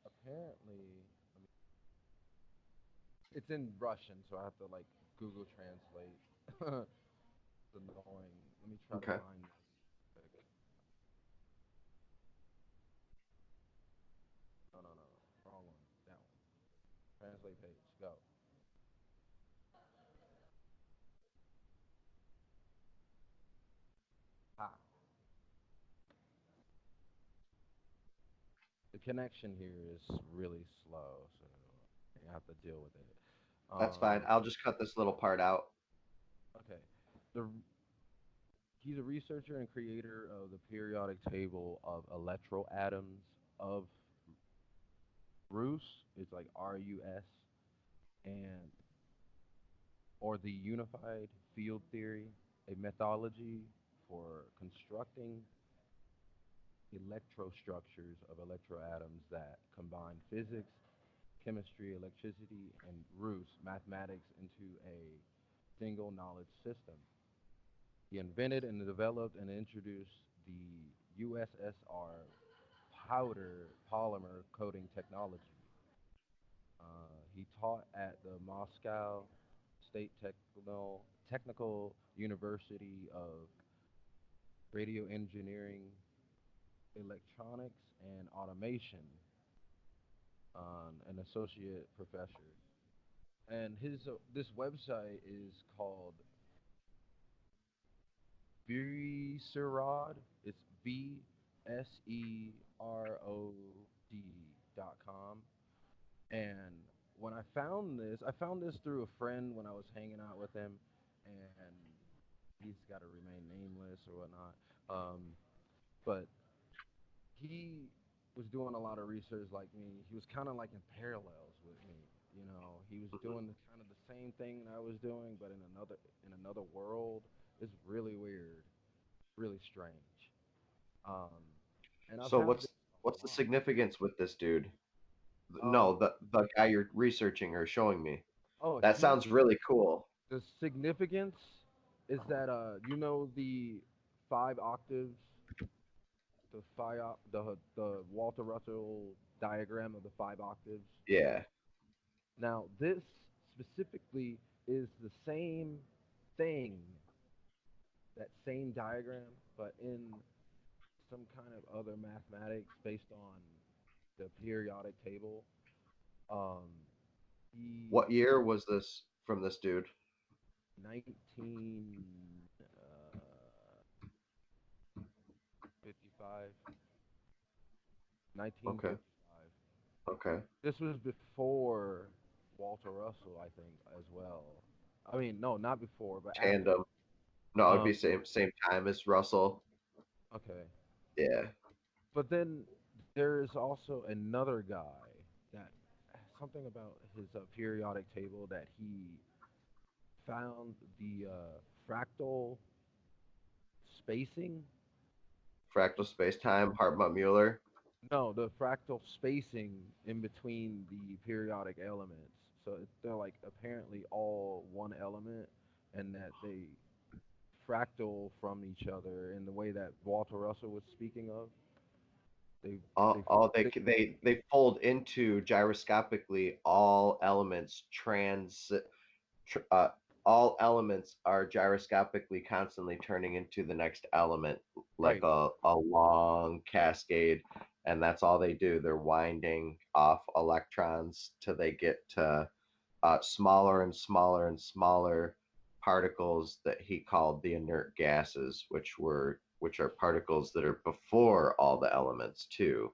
apparently. I mean, it's in Russian, so I have to like Google Translate. It's annoying. Let me try to Okay. find this. Quick. No, no, no, no. Wrong one. That one. Translate page. Go. Ha. The connection here is really slow, so I have to deal with it. That's fine. Um, I'll just cut this little part out. okay. The He's a researcher and creator of the periodic table of electroatoms of Rus. It's like RUS and or the unified field theory, a methodology for constructing electrostructures of electroatoms that combine physics, chemistry, electricity, and Rus mathematics into a single knowledge system. He invented and developed and introduced the USSR powder polymer coating technology. He taught at the Moscow State Technical University of Radio Engineering, Electronics, and Automation, an associate professor. And his this website is called Beserod. It's BSEROD.com. And when I found this through a friend when I was hanging out with him, and he's got to remain nameless or whatnot. But he was doing a lot of research like me. He was kind of like in parallels with me. You know, he was doing the kind of the same thing that I was doing, but in another world. It's really weird, really strange. Um, and I've So had this what's a the lot. significance with this dude? Um, No, the guy you're researching or showing me. oh, That he sounds really cool. the significance is that you know the 5 octaves, the Walter Russell diagram of the 5 octaves. Yeah. Now, this specifically is the same thing, that same diagram, but in some kind of other mathematics based on the periodic table. Um, he What year was this from this dude? 1955. Okay. 1955. Okay. This was before Walter Russell, I think, as well. I mean, no, not before, but after. Tandem. No, it'd Um, be same time as Russell. okay. Yeah. But then there's also another guy that something about his periodic table that he found the fractal spacing. Fractal space time, Hartmut Mueller. No, the fractal spacing in between the periodic elements. So they're like apparently all one element, and that they fractal from each other in the way that Walter Russell was speaking of. They they they They fold into gyroscopically all elements tr- uh, all elements are gyroscopically constantly turning into the next element like right, a long cascade, and that's all they do. They're winding off electrons till they get to smaller and smaller and smaller particles that he called the inert gases, which are particles that are before all the elements too.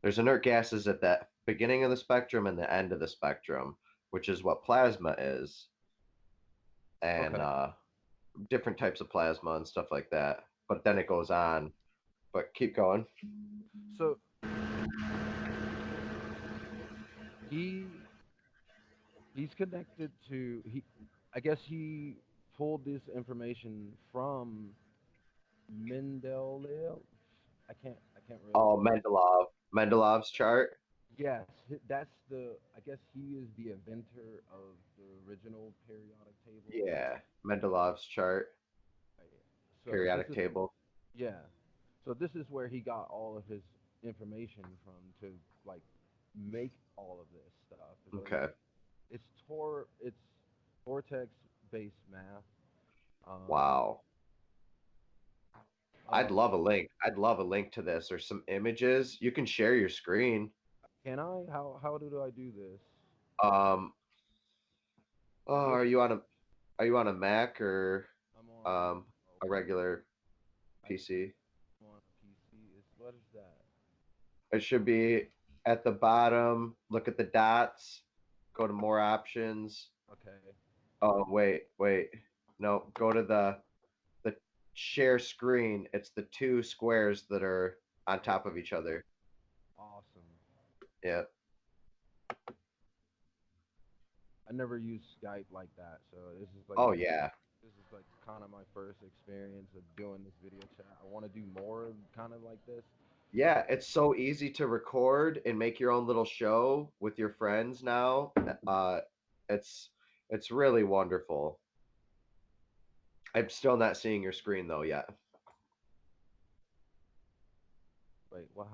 There's inert gases at the beginning of the spectrum and the end of the spectrum, which is what plasma is, and okay. different types of plasma and stuff like that. But then it goes on. But keep going. So he he's connected to he. I guess he pulled this information from Mendeleev. I can't really Oh, pronounce. Mendelov's chart. Yes, that's the. I guess he is the inventor of the original periodic table. Yeah, Mendelov's chart, Right. So this periodic is table. yeah. So this is where he got all of his information from to like make all of this stuff. So Okay. it's vortex based math. Um, Wow. I'd um, love a link. I'd love a link to this or some images. You can share your screen. can I? How do I do this? Um, oh, What are you on a Mac or I'm on a mobile. regular I PC? I'm on a PC. Is what is that? It should be at the bottom. Look at the dots. Go to more options. Okay. Oh, wait. No, go to the share screen. It's the two squares that are on top of Okay. each other. Awesome. Yeah. I never used Skype like that, so Oh yeah. this is like kind of my first experience of doing this video chat. I want to do more kind of like this. Yeah, it's so easy to record and make your own little show with your friends now. It's it's really wonderful. I'm still not seeing your screen though yet. Wait, well,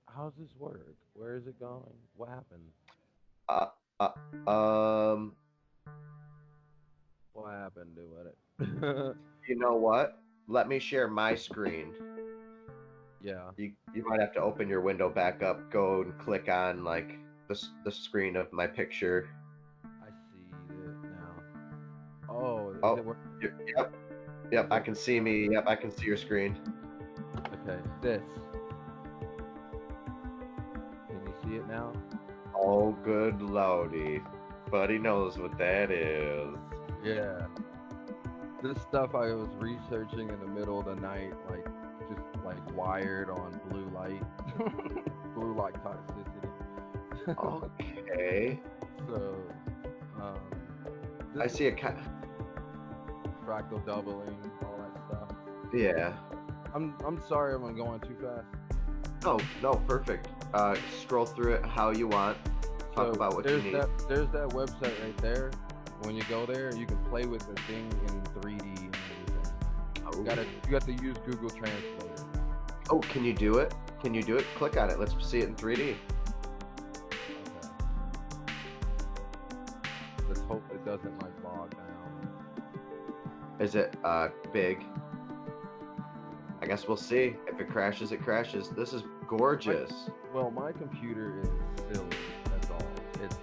how's this work? Where is it going? What happened? Uh, uh, um, What happened to it? you know what? Let me share my screen. Yeah, You might have to open your window back up, go and click on like the screen of my picture. I see it now. Oh, is it Oh, work? yep, yep. Is I it can see me. Yep, I can see your screen. okay? This. Can you see it now? Oh, good lordy. Buddy knows what that is. Yeah, this stuff I was researching in the middle of the night, like just like wired on blue light, blue light toxicity. Okay. So, um, I this see a fractal doubling, all that stuff. yeah. I'm sorry if I'm going too fast. No, no, perfect. Scroll through it how you want. Talk So about what you need. there's that website right there. When you go there, you can play with the thing in 3D and everything. Oh. You got to use Google Translate. Oh, can you do it? Can you do it? Click on it. Let's see it in 3D. Okay. Let's hope it doesn't like bog down. Is it big? I guess we'll see. If it crashes, it crashes. This is gorgeous. Well, my computer is silly. That's all. It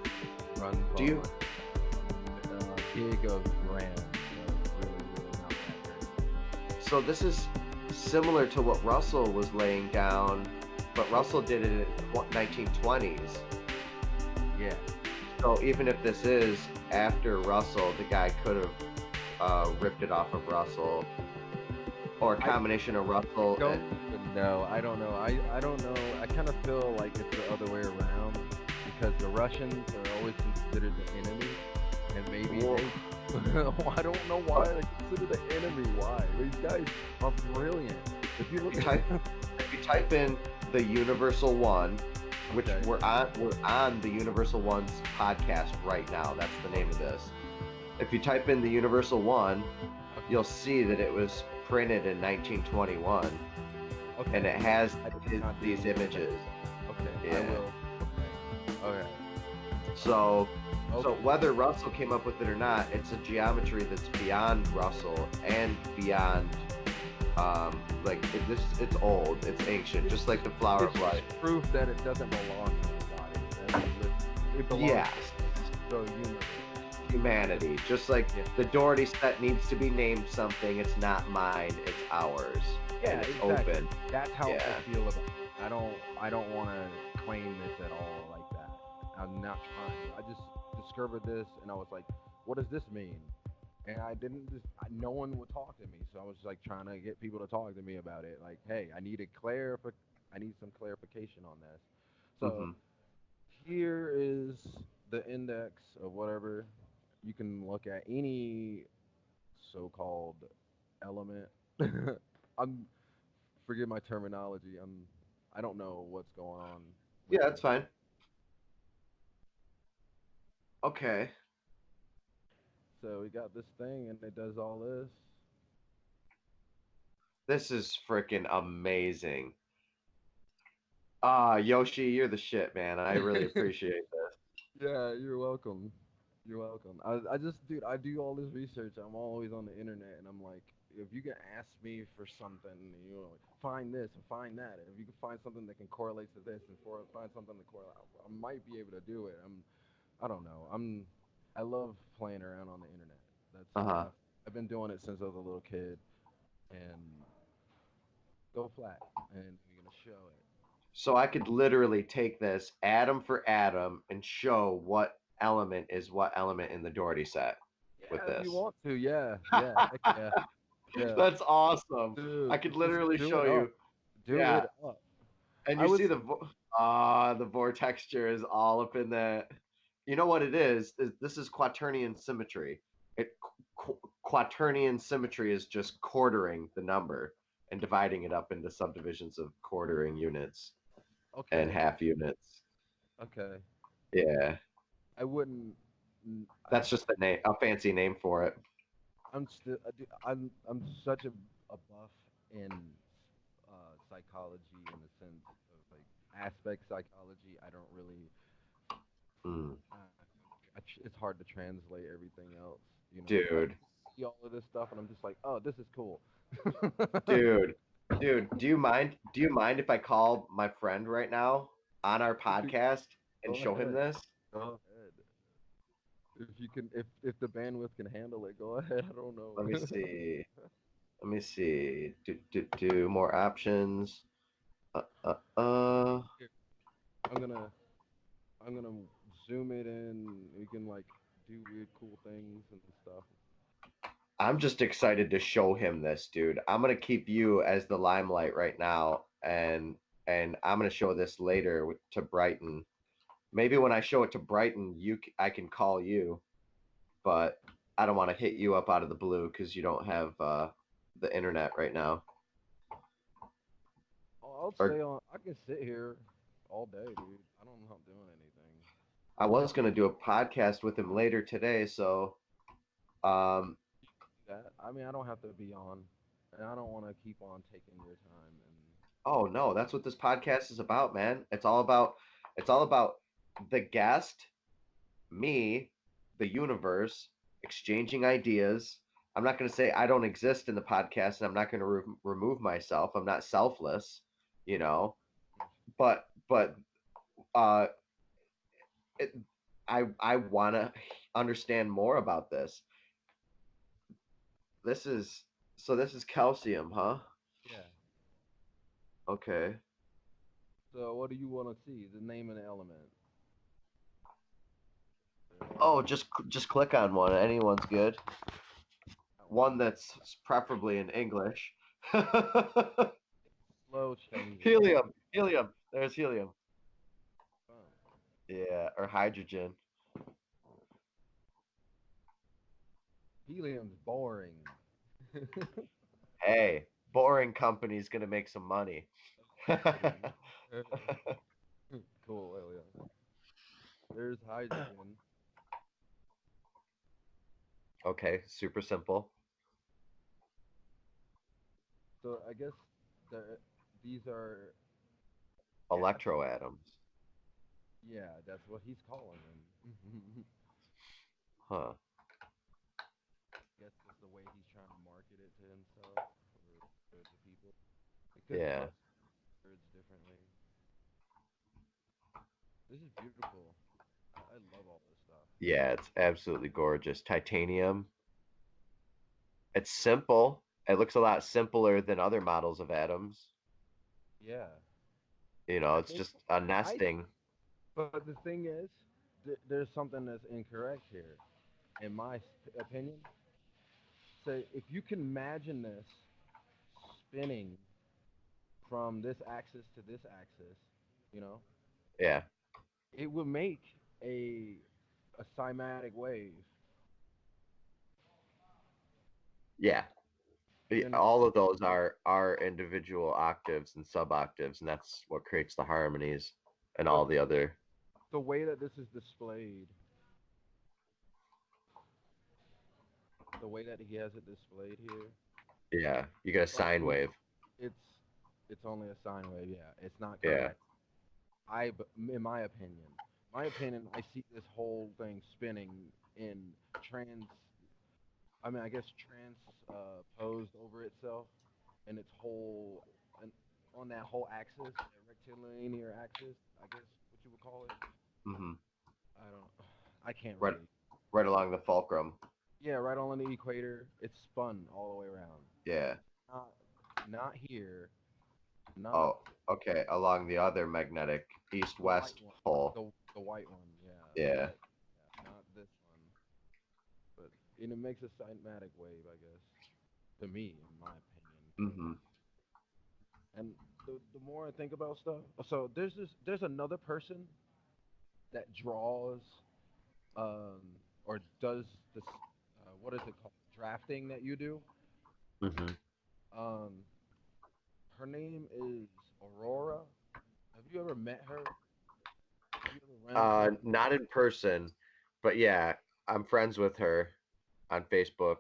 runs Do on you? gig of RAM. So it's really not that great. So this is similar to what Russell was laying down, but Russell did it in 1920s. Yeah. So even if this is after Russell, the guy could have ripped it off of Russell, or a combination of Russell. I don't even know. I don't know. I don't know. I kind of feel like it's the other way around because the Russians are always considered the enemy, and maybe Whoa. I don't know why they're considered the enemy. Why? These guys are brilliant. If you look If at you type in the Universal One, which Okay. we're on the Universal One's podcast right now. That's the name of this. If you type in the Universal One, you'll see that it was printed in 1921, okay. and it has I did not these do- images. Okay. I Yeah. will. Okay. So Okay. whether Russell came up with it or not, it's a geometry that's beyond Russell and beyond, it's old, it's ancient, just like the flower of It's life. proof that it doesn't belong to the body. It belongs Yes, to the universe. humanity. Just like Yeah. the Doherty set needs to be named something. It's not mine, it's ours. Yeah, and it's exactly. open. That's how Yeah. I feel about it. I don't want to claim this at all like that. I'm not trying. I just discovered this and I was like, what does this mean? And I didn't just no one would talk to me, so I was like trying to get people to talk to me about it. Like, hey, I need some clarification on this. So Hmm. here is the index of whatever. You can look at any so-called element. I'm forgive my terminology. I don't know what's going on with Yeah, this. that's fine. Okay. So we got this thing and it does all this. This is freaking amazing. Yoshi, you're the shit, man. I really appreciate this. Yeah, you're welcome. You're welcome. I just, dude, I do all this research. I'm always on the internet, and I'm like, if you can ask me for something, you know, like, find this and find that. If you can find something that can correlate to this and find something to correlate, I might be able to do it. I don't know. I love playing around on the internet. That's Uh-huh. I've been doing it since I was a little kid, and go flat, and you're gonna show it. So I could literally take this atom for atom and show what element is what element in the Doherty set with Yeah, if you this. want to, yeah, yeah, heck yeah, yeah. That's awesome. I Dude, could just literally do show it you. up. Do Yeah. it up. And I you see was the vortexture is all up in the. You know what it is this is quaternion symmetry. It quaternion symmetry is just quartering the number and dividing it up into subdivisions of quartering units and okay. half units. Okay. Yeah, I wouldn't. I, that's just the name, a fancy name for it. I'm still. I'm such a buff in psychology in the sense of like aspect psychology. I don't really. Mm. It's hard to translate everything else. You know, I Dude, see all of this stuff and I'm just like, oh, this is cool. dude, dude. Do you mind if I call my friend right now on our podcast and Go show him ahead. this? Go ahead. If you can, if the bandwidth can handle it, go ahead. I don't Let me know. see. Let me see. Do more options. Uh, uh, uh. Here, I'm gonna zoom it in. You can like do weird, cool things and stuff. I'm just excited to show him this, dude. I'm gonna keep you as the limelight right now, and I'm gonna show this later to Brighton. Maybe when I show it to Brighton, I can call you, but I don't want to hit you up out of the blue because you don't have the internet right now. I'll stay Or on. I can sit here all day, dude. I don't know I'm doing anything. I was gonna do a podcast with him later today, so um, That I mean, I don't have to be on, and I don't want to keep on taking your time. And oh no, that's what this podcast is about, man. It's all about the guest, me, the universe, exchanging ideas. I'm not going to say I don't exist in the podcast, and I'm not going to remove myself. I'm not selfless, you know. But uh, it, I want to understand more about this. This is this is calcium, huh? yeah. Okay. So what do you want to see? The name of the element. Oh, just click on one. Anyone's good. That One one. that's preferably in English. Slow changing. Helium, helium. There's helium. Fun. Yeah, or hydrogen. Helium's boring. Hey, boring company's gonna make some money. Kidding. Cool. Hell yeah. There's hydrogen. Okay, super simple. So I guess the these are gas. Electroatoms. Yeah, that's what he's calling them. Huh. Guess that's the way he's trying to market it to himself or to people. Because Yeah. most words differently. This is beautiful. I love all this stuff. Yeah, it's absolutely gorgeous. Titanium. It's simple. It looks a lot simpler than other models of atoms. Yeah. I It's think just a I nesting. but the thing is there's something that's incorrect here in my opinion. So if you can imagine this spinning from this axis to this axis, you know, Yeah. it would make a cymatic wave. Yeah. You understand? All of those are individual octaves and suboctaves, and that's what creates the harmonies and all But the other. the way that this is displayed, the way that he has it displayed here, Yeah, you get a it's sine only wave. it's it's only a sine wave. Yeah, it's not Yeah. correct. In my opinion, I see this whole thing spinning in trans. I mean, I guess posed over itself, and its whole and on that whole axis, that rectilinear axis. I guess what you would call it. Hmm. I don't. I can't Right, really. right along the fulcrum. Yeah, right on the equator. It's spun all the way around. Yeah. Not not here. Not Oh, okay. Along the other magnetic the white east-west one. pole. The white one. Yeah, Yeah. that. Yeah, not this one. But and it makes a cymatic wave, I guess. To me, in my opinion. Hmm. And the more I think about stuff, so there's another person that draws or does this what is it called drafting that you do. Hmm. Um, her name is Aurora. Have you ever met her? Have you ever run into her? Not in person, but yeah, I'm friends with her on Facebook.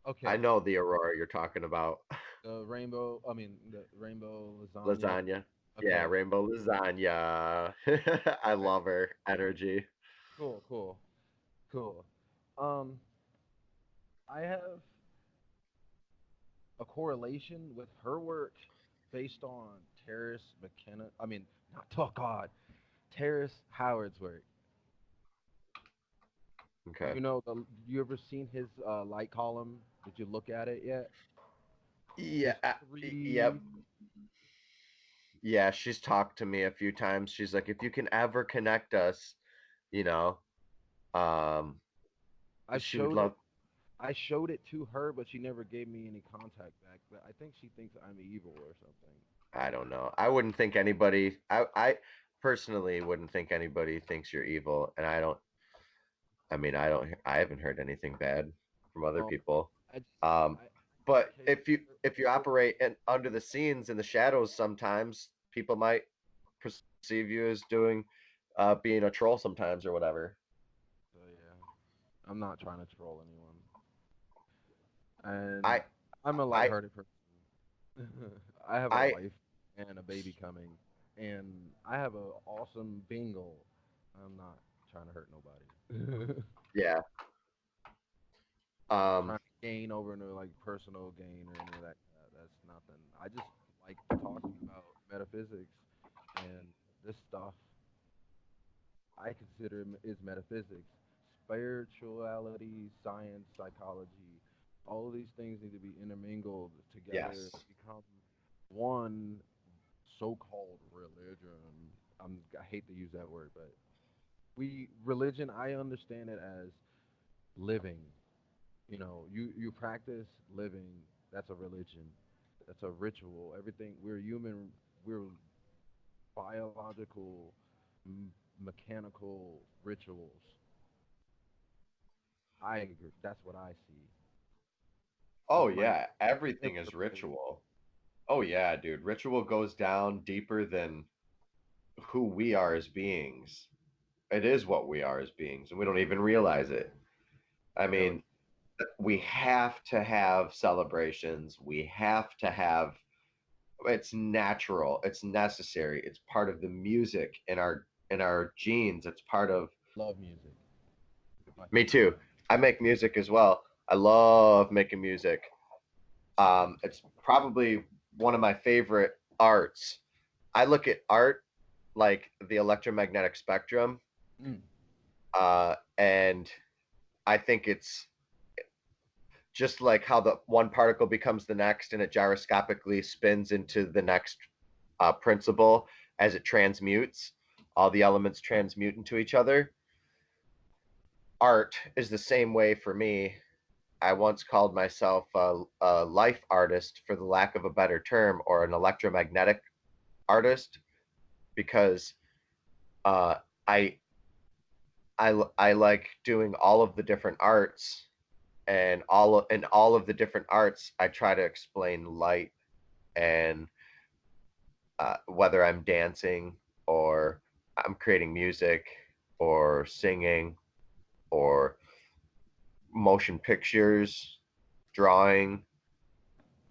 I Okay, know the Aurora you're talking about. the rainbow. I mean, the rainbow lasagna. Lasagna. Yeah, Okay, rainbow lasagna. I right. love her energy. Cool, cool, cool. Um, I have a correlation with her work based on Terrace McKenna. I mean, not oh God, Terrace Howard's work. Okay. You ever seen his light column? Did you look at it yet? Yeah. His Yep. three. Yeah, she's talked to me a few times. She's like, if you can ever connect us, you know. Um, I she would showed it. love. I showed it to her, but she never gave me any contact back. But I think she thinks I'm evil or something. I don't know. I wouldn't think anybody. I personally wouldn't think anybody thinks you're evil, and I don't. I mean, I don't. I haven't heard anything bad from other Well, people. I just Um, I but okay. if you operate under the scenes in the shadows, sometimes people might perceive you as doing, being a troll sometimes or whatever. So yeah, I'm not trying to troll anyone, and I I'm a I lighthearted person. I have a I wife and a baby coming, and I have a awesome bingo. I'm not trying to hurt nobody. yeah. Trying Um, to gain over into like personal gain or any of that. That's nothing. I just like talking about metaphysics and this stuff. I consider is metaphysics, spirituality, science, psychology. All of these things need to be intermingled together, yes. become one so-called religion. I hate to use that word, but we religion. I understand it as living. You practice living. That's a religion. That's a ritual. Everything we're human. We're biological, mechanical rituals. I agree. That's what I see. Oh That's my yeah, everything is interpretation. ritual. Oh yeah, dude. Ritual goes down deeper than who we are as beings. It is what we are as beings, and we don't even realize it. I Hell, mean, we have to have celebrations. We have to have, it's natural, it's necessary, it's part of the music in our genes. It's part of, love music. My me favorite too. genre. I make music as well. I love making music. It's probably one of my favorite arts. I look at art like the electromagnetic spectrum, Mm, and I think it's just like how the one particle becomes the next and it gyroscopically spins into the next principle as it transmutes. All the elements transmute into each other. Art is the same way for me. I once called myself a life artist, for the lack of a better term, or an electromagnetic artist, because uh, I, I like doing all of the different arts, and all of the different arts I try to explain light, and whether I'm dancing or I'm creating music or singing or motion pictures, drawing.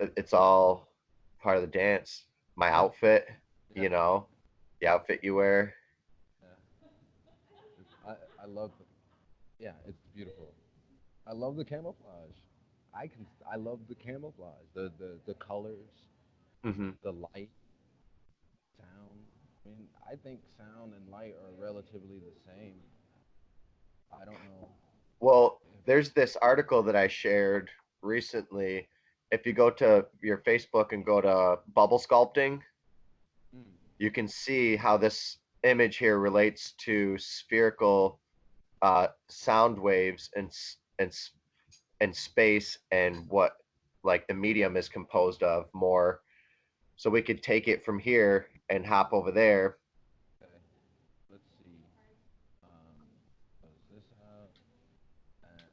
It's all part of the dance. My yeah, outfit, yeah, you know, the outfit you wear. yeah. I love the yeah. It's beautiful. I love the camouflage. I love the camouflage. The colors, Hmm. the light, sound. I mean, I think sound and light are relatively the same. I don't know Well, if there's this article that I shared recently. If you go to your Facebook and go to bubble sculpting, mm, you can see how this image here relates to spherical sound waves and space, and what like the medium is composed of more. So we could take it from here and hop over there. okay. Let's see. Um, was this out? And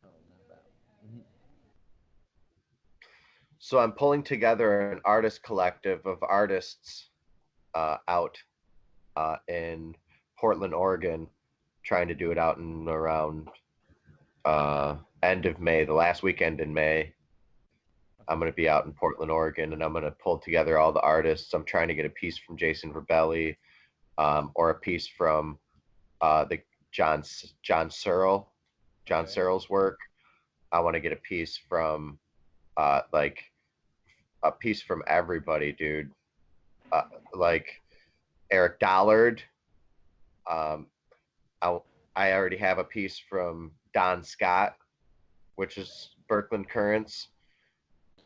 oh, not that one. So I'm pulling together an artist collective of artists out in Portland, Oregon, trying to do it out in around end of May, the last weekend in May. I'm Okay. going to be out in Portland, Oregon, and I'm going to pull together all the artists. I'm trying to get a piece from Jason Verbelli, or a piece from the John John Searle, John Okay. Searle's work. I want to get a piece from like a piece from everybody, dude. Uh, like Eric Dollard. Um, I I already have a piece from Don Scott, which is Berkland Currents.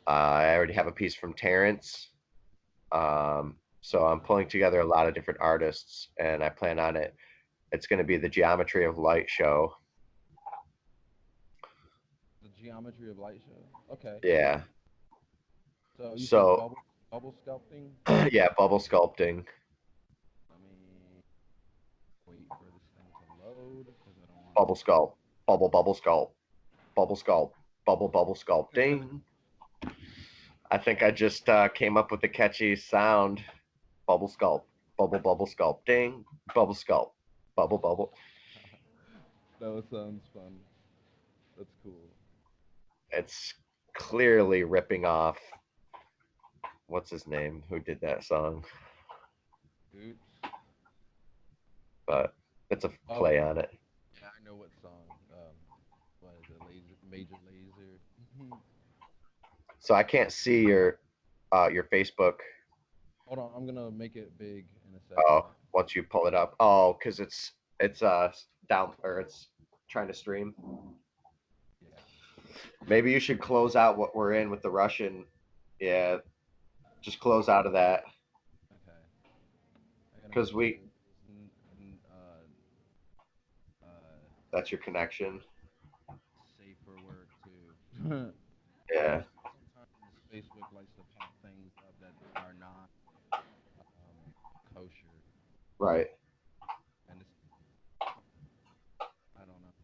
I already have a piece from Terrence. So I'm pulling together a lot of different artists, and I plan on it. It's going to be the Geometry of Light show. The Geometry of Light show. Okay. Yeah. So you said So bubble sculpting. yeah, bubble sculpting, Let me wait for this thing to load because I don't want bubble sculpt, bubble sculpt, bubble sculpt, bubble to. sculpting. I think I just came up with a catchy sound. Bubble sculpt, bubble sculpting, bubble sculpt, bubble. That sounds fun. That's cool. It's clearly ripping off what's his name who did that song, Oops. but it's a Oh, play on it. yeah, I know what song. What is it? Laser, Major Laser. So I can't see your Facebook. Hold on, I'm gonna make it big in a Oh, second. once you pull it up. Oh, because it's down or it's trying to stream. Yeah. Maybe you should close out what we're in with the Russian. Yeah, just close out of that Okay. I gotta because make sure we this is uh, that's your connection. safe for work too. Yeah, Sometimes Facebook likes to pop things up that are not um, kosher, right, and it's I don't know.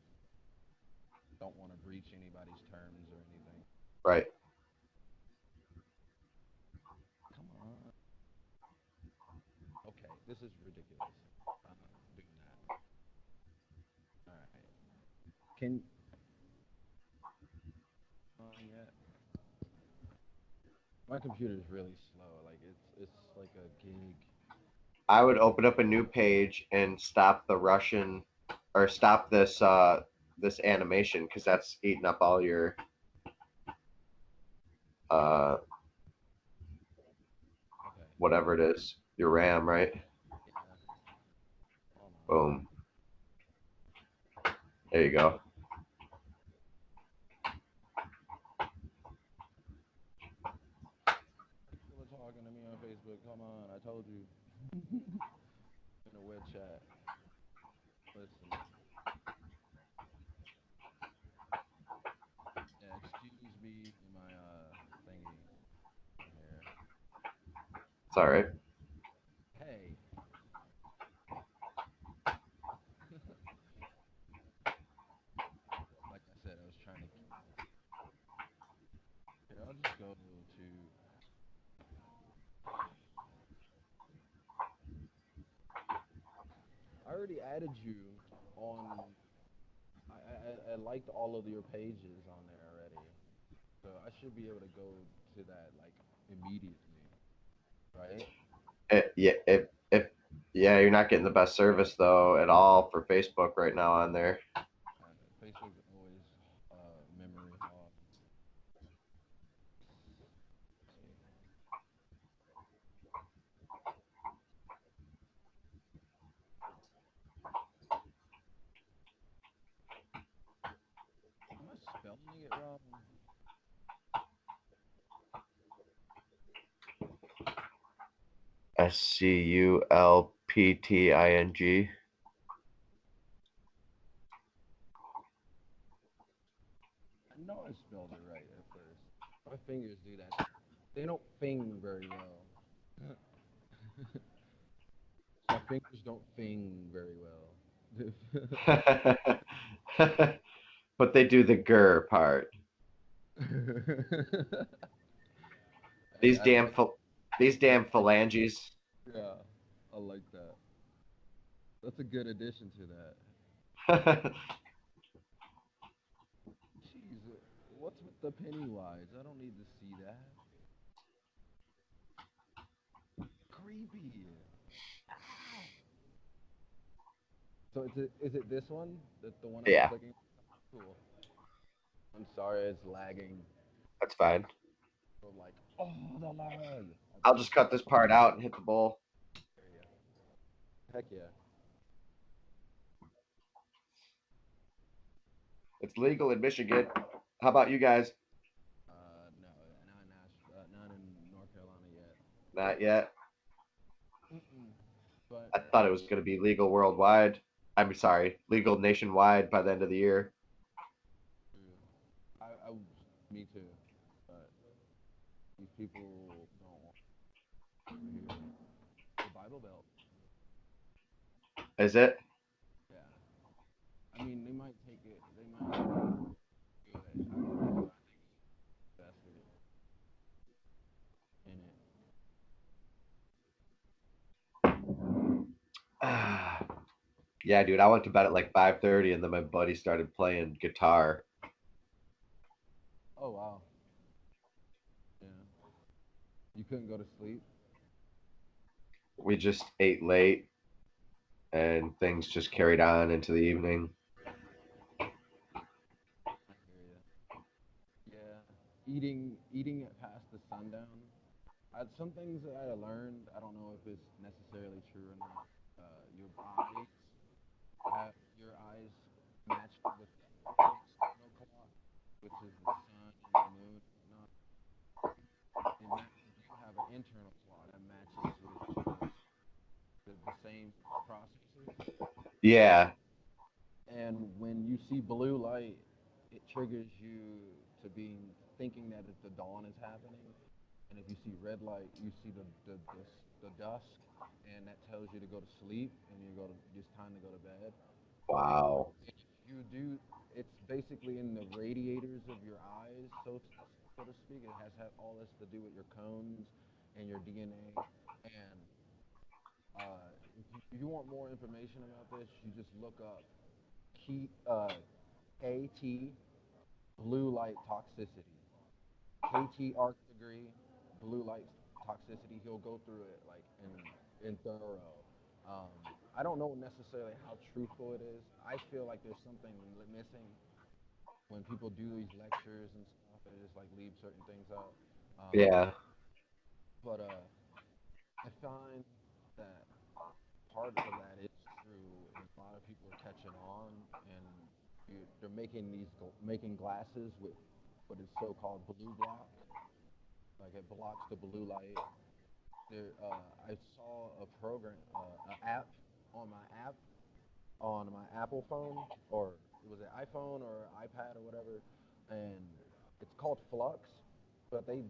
Don't want to breach anybody's terms or anything. right. Come on. Okay, this is ridiculous. I'm not doing that. All right. Can on yet? My computer's really slow. Like it's like a gig. I would open up a new page and stop the Russian or stop this animation because that's eating up all your uh Okay. whatever it is, your RAM, right? Yeah. Hold on. Boom. There you go. People are talking to me on Facebook. Come on, I told you. In a web chat. Listen. Yeah, excuse me in my thingy on here. It's all right. Hey. Like I said, I was trying to. Here, I'll just go to. I already added you on. I liked all of your pages on there already, so I should be able to go to that like immediately, right? Yeah, you're not getting the best service though at all for Facebook right now on there. Facebook's always memory hog. Am I spelling it wrong? SCULPTING. I know I spelled it right at first. My fingers do that. They don't fing very well. My fingers don't fing very well. But they do the gur part. Hey, These damn these I damn phalanges. yeah, I like that. That's a good addition to that. Jeez, what's with the Pennywise? I don't need to see that. Creepy. Ow. So is it this one? The one I'm Yeah, clicking? Cool. I'm sorry, it's lagging. that's fine. I'm like, oh, the lag. I'll just cut this part out and hit the bowl. There you go. Heck yeah. It's legal in Michigan. How about you guys? No, not in North Carolina yet. Not yet. But I thought it was going to be legal worldwide. I'm sorry, legal nationwide by the end of the year. I me too. But these people don't want over here. The Bible Belt. Is it? Yeah. I mean, they might take it. They might do it. But I think it's invested in it. Yeah, dude. I went to bed at like 5:30, and then my buddy started playing guitar. Oh wow. Yeah. You couldn't go to sleep. We just ate late, and things just carried on into the evening. I hear you. Yeah. Eating it past the sundown. Some things that I learned. I don't know if it's necessarily true or not. Your eyes your eyes match with the external clock, which is the sun and the moon and whatnot. You have an internal clock that matches with the same processes. Yeah. And when you see blue light, it triggers you to being thinking that the dawn is happening. And if you see red light, you see the dusk, and that tells you to go to sleep and it's time to go to bed. And Wow. you do it's basically in the radiators of your eyes, so to speak. It has all this to do with your cones and your DNA. And if you want more information about this, you just look up key, KT blue light toxicity. KT arc degree blue light toxicity. He'll go through it like in thorough. Um, I don't know necessarily how truthful it is. I feel like there's something missing when people do these lectures and stuff. They just like leave certain things out. Um, Yeah. but I find that part of that is true, and a lot of people are catching on, and they're making glasses with what is so-called blue block, like it blocks the blue light. I saw a program, an app on my Apple phone, or it was an iPhone or iPad or whatever, and it's called Flux, but they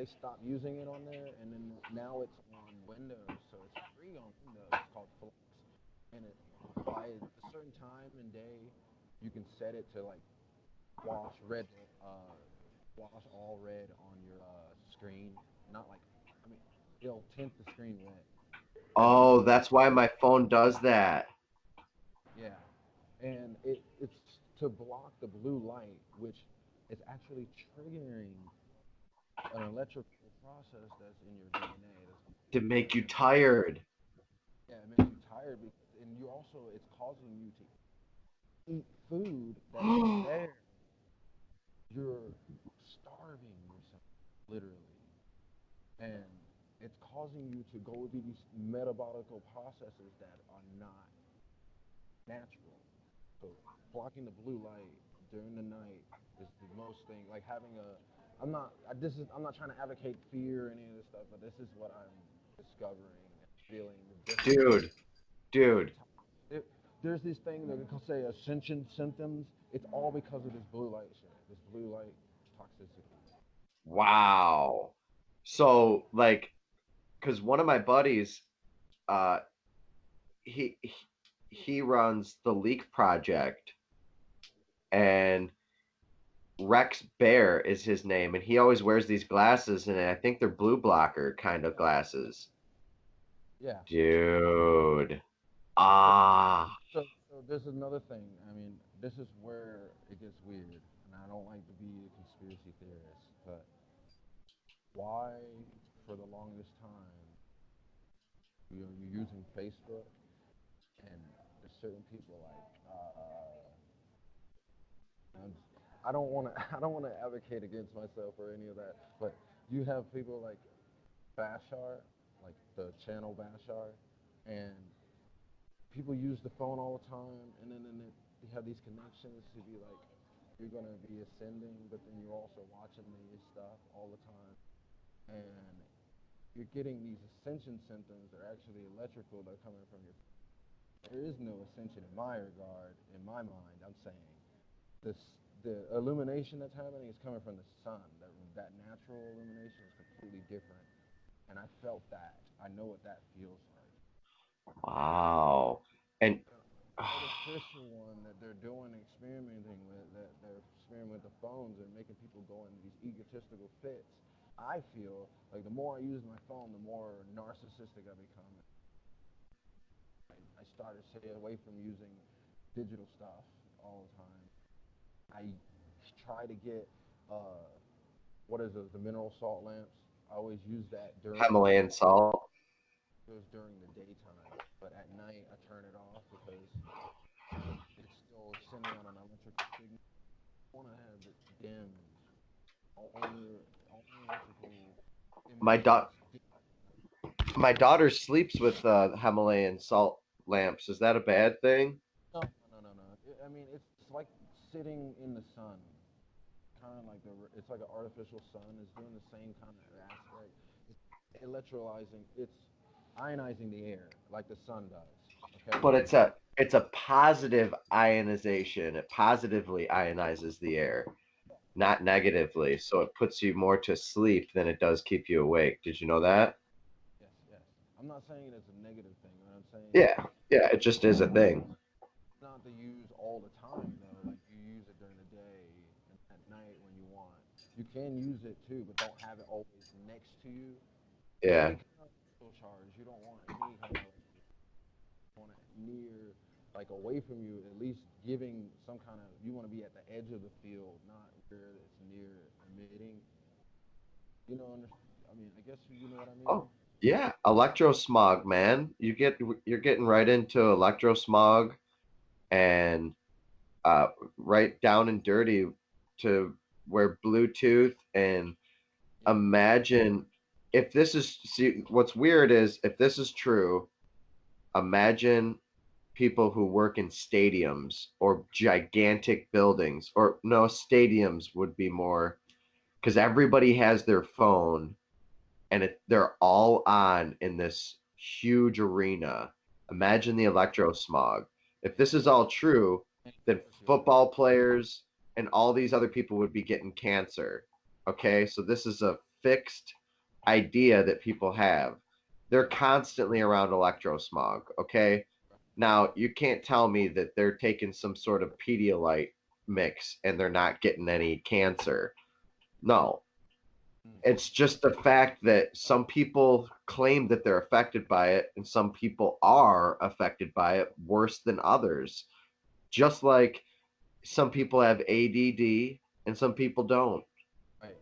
stopped using it on there, and then now it's on Windows, so it's free on Windows. It's called Flux, and by a certain time and day, you can set it to like wash red, uh, wash all red on your screen. Not like, I mean, it'll tint the screen red, and Oh, that's why my phone does that. yeah, and it's to block the blue light, which is actually triggering an electrical process that's in your DNA. To make you And tired. yeah, it makes you tired because, and you also it's causing you to eat food that isn't there. You're starving yourself, literally, and it's causing you to go through these metabolical processes that are not natural. So blocking the blue light during the night is the most thing. Like having a, I'm not. I'm not trying to advocate fear or any of this stuff, but this is what I'm discovering and feeling the difference. Dude, dude. It, there's this thing that we can say ascension symptoms. It's all because of this blue light shit. This blue light toxicity. Wow. So, like, because one of my buddies, uh, he he he runs the Leak Project, and Rex Bear is his name, and he always wears these glasses, and I think they're blue blocker kind of glasses. Yeah. Dude. But Ah. so there's another thing. I mean, this is where it gets weird, and I don't like to be a conspiracy theorist, but why, for the longest time, you're using Facebook, and there's certain people like I'm, I don't want to I don't want to advocate against myself or any of that, but you have people like Bashar, like the channel Bashar, and people use the phone all the time, and then they have these connections to be like, you're gonna be ascending, but then you're also watching these stuff all the time, and you're getting these ascension symptoms. They're actually electrical. They're coming from your. There is no ascension in my regard, in my mind. I'm saying this, the illumination that's happening is coming from the sun. That natural illumination is completely different, and I felt that. I know what that feels like. Wow. And Artificial one that they're doing experimenting with, that they're experimenting with the phones and making people go into these egotistical fits. I feel like the more I use my phone, the more narcissistic I become. I started to stay away from using digital stuff all the time. I try to get uh, what is it, the mineral salt lamps. I always use that during the day. Himalayan salt. It was during the daytime, but at night I turn it off because it's still sending out an electrical signal. I want to have it dim and only electrical My emissions. da- my daughter sleeps with Himalayan salt lamps. Is that a bad thing? No, no, no, no, no. I mean, it's like sitting in the sun, kind of like it's like an artificial sun. It's doing the same kind of aspect. It's electrolyzing. It's ionizing the air like the sun does. Okay. But it's a positive ionization. It positively ionizes the air, not negatively. So it puts you more to sleep than it does keep you awake. Did you know that? Yes, yes. I'm not saying it's a negative thing. What I'm saying is Yeah. Yeah, it just is a thing. not to use all the time though. Like you use it during the day and at night when you want. You can use it too, but don't have it always next to you. Any Yeah. kind of electrical charge, you don't want any kind of want it near, like away from you. At least giving some kind of. You want to be at the edge of the field, not where it's near emitting. You know, I mean, I guess you know what I mean. Oh, yeah. Electrosmog, man. You're getting right into electrosmog and right down and dirty to where Bluetooth and Yeah, imagine if this is see what's weird is if this is true, imagine people who work in stadiums or gigantic buildings or no stadiums would be more because everybody has their phone and they're all on in this huge arena. Imagine the electro smog. If this is all true, of then course you would. football players and all these other people would be getting cancer. Okay, so this is a fixed idea that people have. They're constantly around electro smog. Okay, now you can't tell me that they're taking some sort of Pedialyte mix and they're not getting any cancer. No, Mm, it's just the fact that some people claim that they're affected by it and some people are affected by it worse than others. Just like some people have ADD and some people don't. right.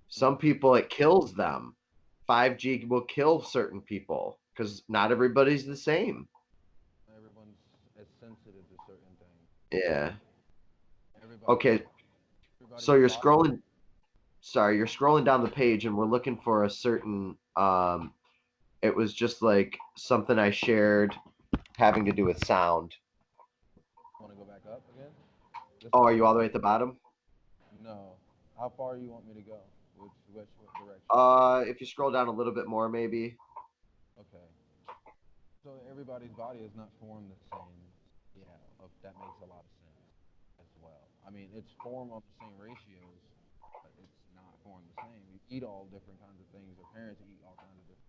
Some No, people it kills them. 5G will kill certain people because not everybody's the same. everyone's as sensitive to certain things. Yeah. Everybody's Okay. So everybody's you're body. scrolling. Sorry, you're scrolling down the page and we're looking for a certain. It was just like something I shared having to do with sound. Want to go back up again? This Oh, one? are you all the way at the bottom? No. How far you want me to go? Which what direction? If you scroll down a little bit more, maybe. Okay. So everybody's body is not formed the same. Yeah, that makes a lot of sense as well. I mean, it's formed on the same ratios, but it's not formed the same. You eat all different kinds of things. Your parents eat all kinds of different.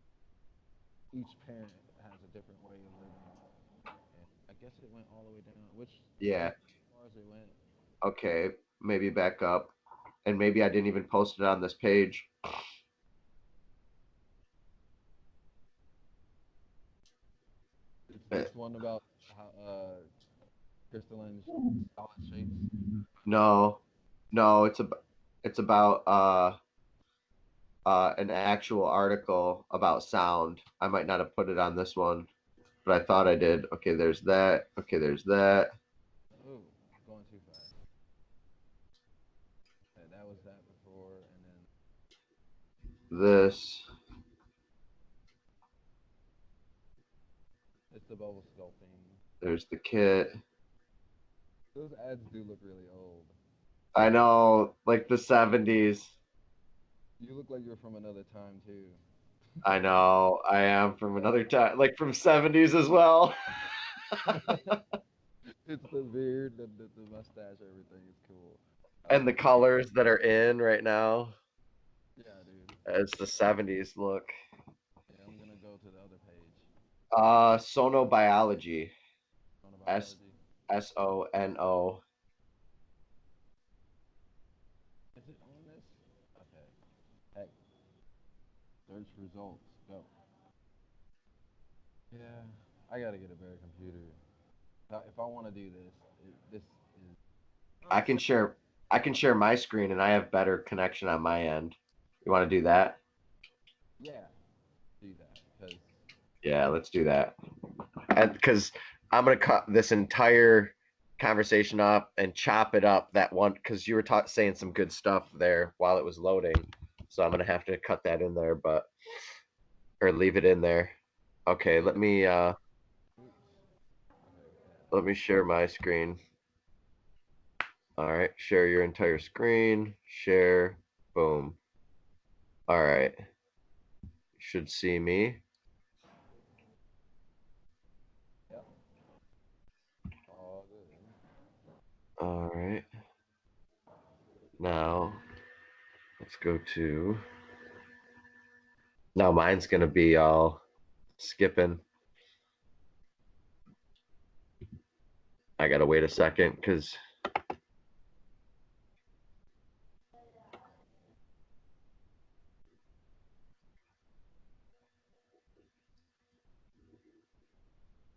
Each parent has a different way of living. And I guess it went all the way down. Which Yeah. as far as it went, Okay. Maybe back up. And maybe I didn't even post it on this page. it's Uh, this one about how crystalline solid shapes. No, no, it's about an actual article about sound. I might not have put it on this one, but I thought I did. Okay, there's that. Okay, there's that. Ooh, going too fast. That was that before, and then This. it's the bubble sculpting. There's the kit. Those ads do look really old. I know, like the 70s. You look like you're from another time too. I know I am from another time, like from '70s as well. It's the beard, the mustache, everything is cool. I And like the the beard. colors that are in right now Yeah, dude. as the '70s look. Yeah, I'm gonna go to the other page. Sonobiology. S Chronobiology. Sono. Is it on this? Okay. Heck, search results. Go. Yeah, I gotta get a better computer. If I want to do this, this is. I can share I can share my screen and I have better connection on my end. You want to do that? Yeah, do that because Yeah, let's do that. And because I'm gonna cut this entire conversation up and chop it up that one because you were saying some good stuff there while it was loading. So I'm gonna have to cut that in there, but or leave it in there. Okay, yeah. Oops. Okay, let me share my screen. All right, share your entire screen. Share. Boom. All right. Should see me. yep. All good. All right. Now let's go to. Now mine's gonna be all skipping. I gotta wait a second because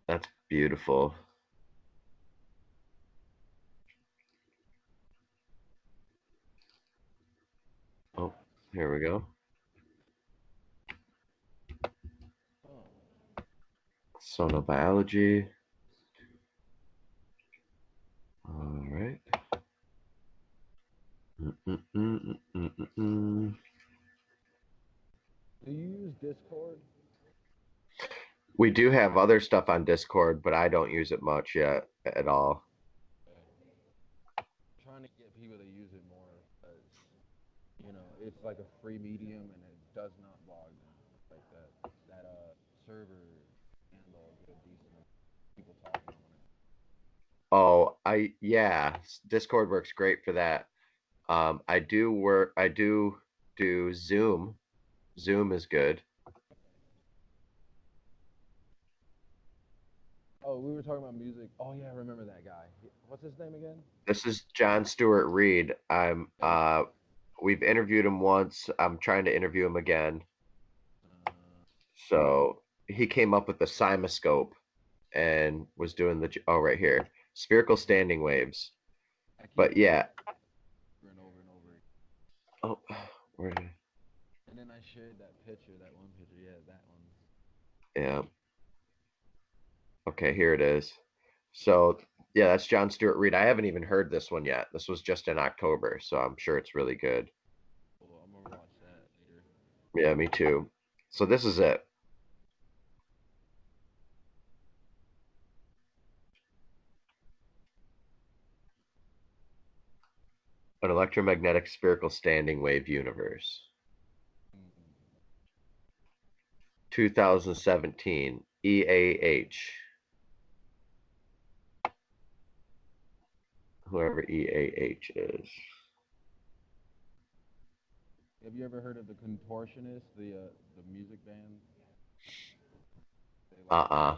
that's beautiful. Oh, here we go. Oh, Sonobiology. All right. Mm-mm-mm-mm-mm-mm. do you use Discord? We do have other stuff on Discord, but I don't use it much yet at all. Trying to get people to use it more because it's like a free medium and it does not bog them like that. That server handle a good decent amount of people talking on it. Oh, yeah, Discord works great for that. I do Zoom. Zoom is good. Oh, we were talking about music. Oh yeah, I remember that guy. What's his name again? This is John Stewart Reed. Yeah, yeah. We've interviewed him once. I'm trying to interview him again. Uh, So he came up with the simoscope and was doing right here, spherical standing waves. I keep But hearing yeah, it over and over and over. oh, where did And then I shared that picture, that one picture. Yeah, that one. yeah, okay, here it is. So yeah, that's John Stewart Reed. I haven't even heard this one yet. This was just in October, so I'm sure it's really good. Well, I'm gonna watch that later. Yeah, me too. So this is it. An electromagnetic spherical standing wave universe. Mm-hmm. 2017 EAH. Whoever EAH is. Have you ever heard of the Contortionists, the music band? They like, Uh-uh.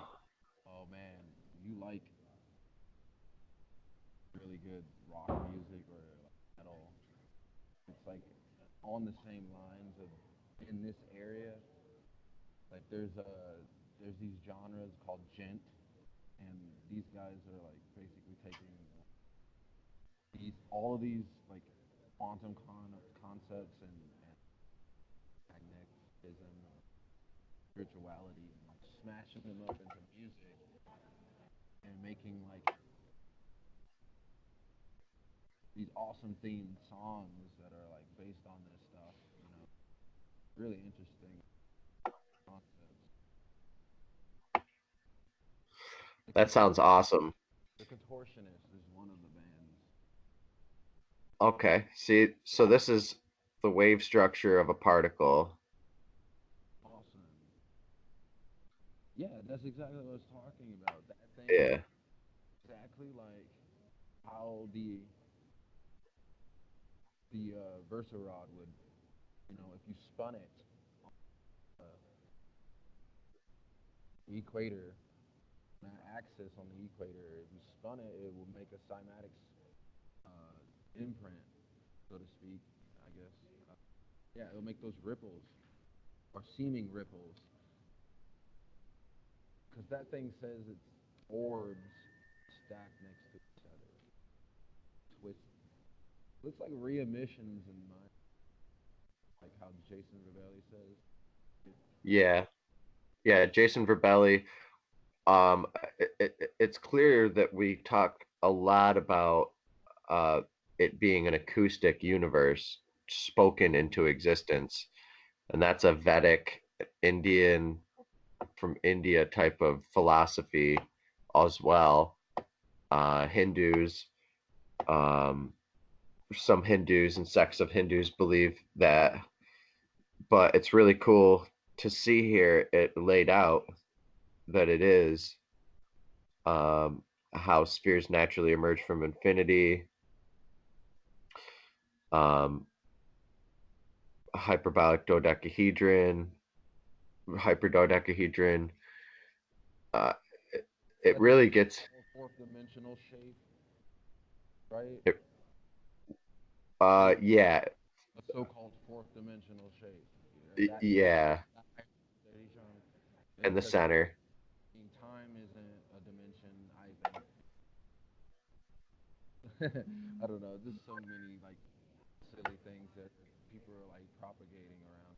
oh man, you like really good rock music or like metal. It's like on the same lines of in this area. Like there's these genres called gent, and these guys are like basically taking these all of these like concepts and magnetism, spirituality, and like smashing them up into music and making like these awesome themed songs that are like based on this stuff. Really interesting concepts. The That contor- sounds awesome. the Contortionist is one of the bands. Okay. See, so this is the wave structure of a particle. Awesome. Yeah, that's exactly what I was talking about. That thing Yeah. exactly like how the Versorod would, if you spun it on the equator, on that axis on the equator, if you spun it, it will make a cymatic imprint, so to speak. I guess. Yeah, it'll make those ripples or seeming ripples, because that thing says it's orbs stacked next to each other, twist. Looks like re-emissions in mine, like how Jason Ravelli says. Yeah. Yeah. Jason Verbelli. Um, it's clear that we talk a lot about uh, it being an acoustic universe spoken into existence, and that's a Vedic Indian from India type of philosophy as well. Hindus, um, some Hindus and sects of Hindus believe that, but it's really cool to see here it laid out that it is how spheres naturally emerge from infinity, um, hyperbolic dodecahedron, hyperdodecahedron. Uh, it That's a really gets fourth dimensional shape, right? it, Like yeah, a so-called fourth dimensional shape. That yeah, that that he's showing, in the because center. time isn't a dimension either. I don't know. Just so many like silly things that people are like propagating around.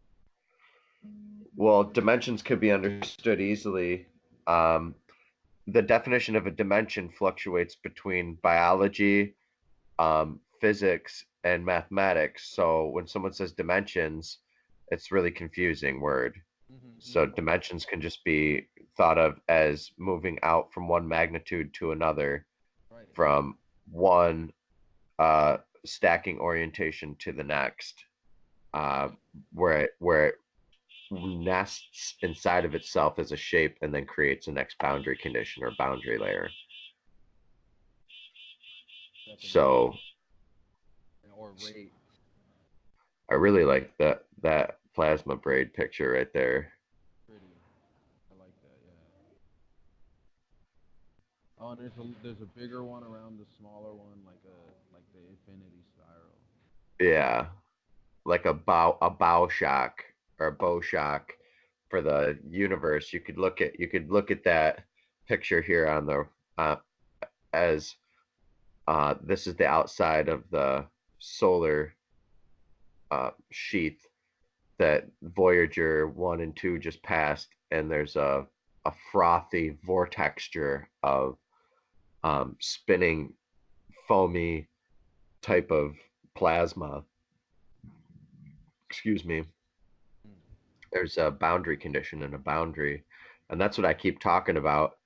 Well, dimensions could be understood easily. Um, the definition of a dimension fluctuates between biology, physics, and mathematics. So when someone says dimensions, it's really confusing word. So Mm-hmm. dimensions can just be thought of as moving out from one magnitude to another, Right. from one uh, stacking orientation to the next, uh, Right. where it nests inside of itself as a shape and then creates a next boundary condition or boundary layer. Definitely. So Or rate. I really like that plasma braid picture right there. Pretty. I like that. Yeah. Oh, and there's a bigger one around the smaller one, like the infinity spiral. Yeah, like a bow shock or a bow shock for the universe. You could look at that picture here on the as this is the outside of the solar sheath that Voyager 1 and 2 just passed, and there's a frothy vortexture of spinning, foamy type of plasma. Excuse me. Mm. There's a boundary condition and a boundary. And that's what I keep talking about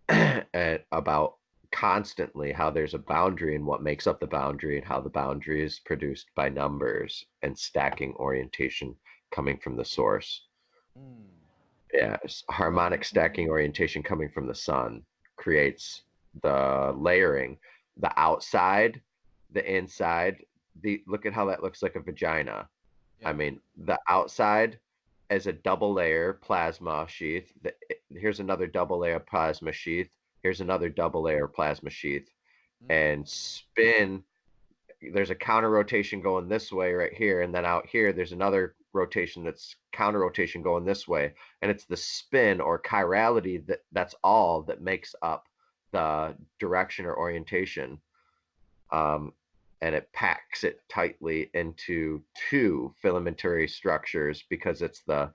and about constantly, how there's a boundary and what makes up the boundary and how the boundary is produced by numbers and stacking orientation coming from the source. Mm. Yeah, harmonic stacking orientation coming from the sun creates the layering, the outside, the inside. The look at how that looks like a vagina. I Yeah. mean, the outside is a double layer plasma sheath. Here's another double layer plasma sheath. Here's another double layer plasma sheath. Mm. And spin, there's a counter rotation going this way right here, and then out here there's another rotation that's counter rotation going this way, and it's the spin or chirality that's all that makes up the direction or orientation, um, and it packs it tightly into two filamentary structures because it's the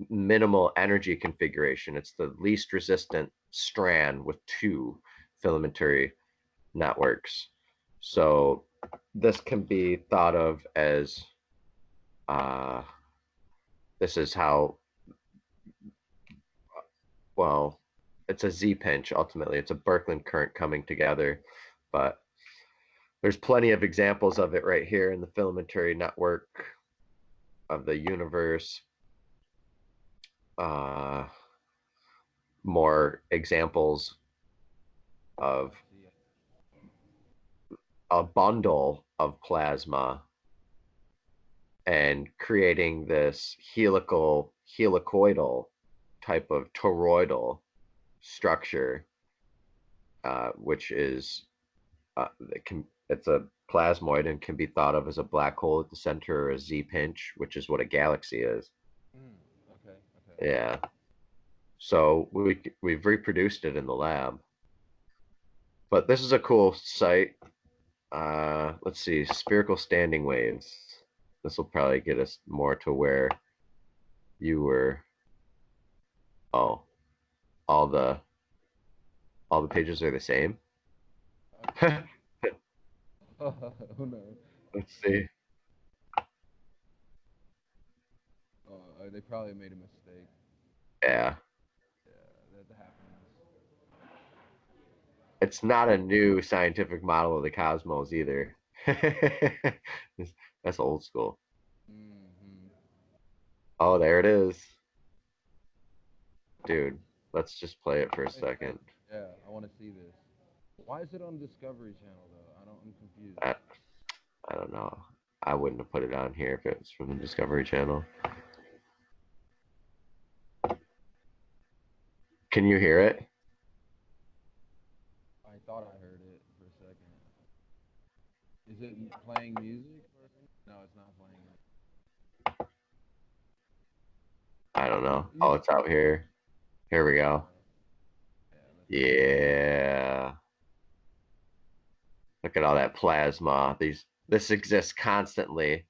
minimal energy configuration. It's the least resistant strand with two filamentary networks. Right. So this can be thought of as uh, this is how, well, it's a Z pinch ultimately. It's a Birkeland current coming together, but there's plenty of examples of it right here in the filamentary network. of the universe, uh, more examples I of see. a bundle of plasma and creating this helicoidal type of toroidal structure, which is it's a plasmoid and can be thought of as a black hole at the center or a Z pinch, which is what a galaxy is. Mm, okay, okay. Yeah. So we've reproduced it in the lab. But this is a cool site. Let's see, spherical standing waves. This will probably get us more to where you were. Oh, all the all the pages are the same. Okay. Oh no. Let's see. They probably made a mistake. Yeah, Yeah, that happens. it's not a new scientific model of the cosmos either. That's old school. Hmm. Oh, there it is. Dude, let's just play it for a Wait. second. Yeah, I want to see this. Why is it on Discovery Channel though? I'm confused. I, I don't know. I wouldn't have put it on here if it was from the Discovery Channel. Can you hear it? I thought I heard it for a second. Is it playing music or something? No, it's not playing. I don't know. You Oh, can. it's out here. Here we go. Uh, yeah, let's see. Yeah. Look at all that plasma. This exists constantly.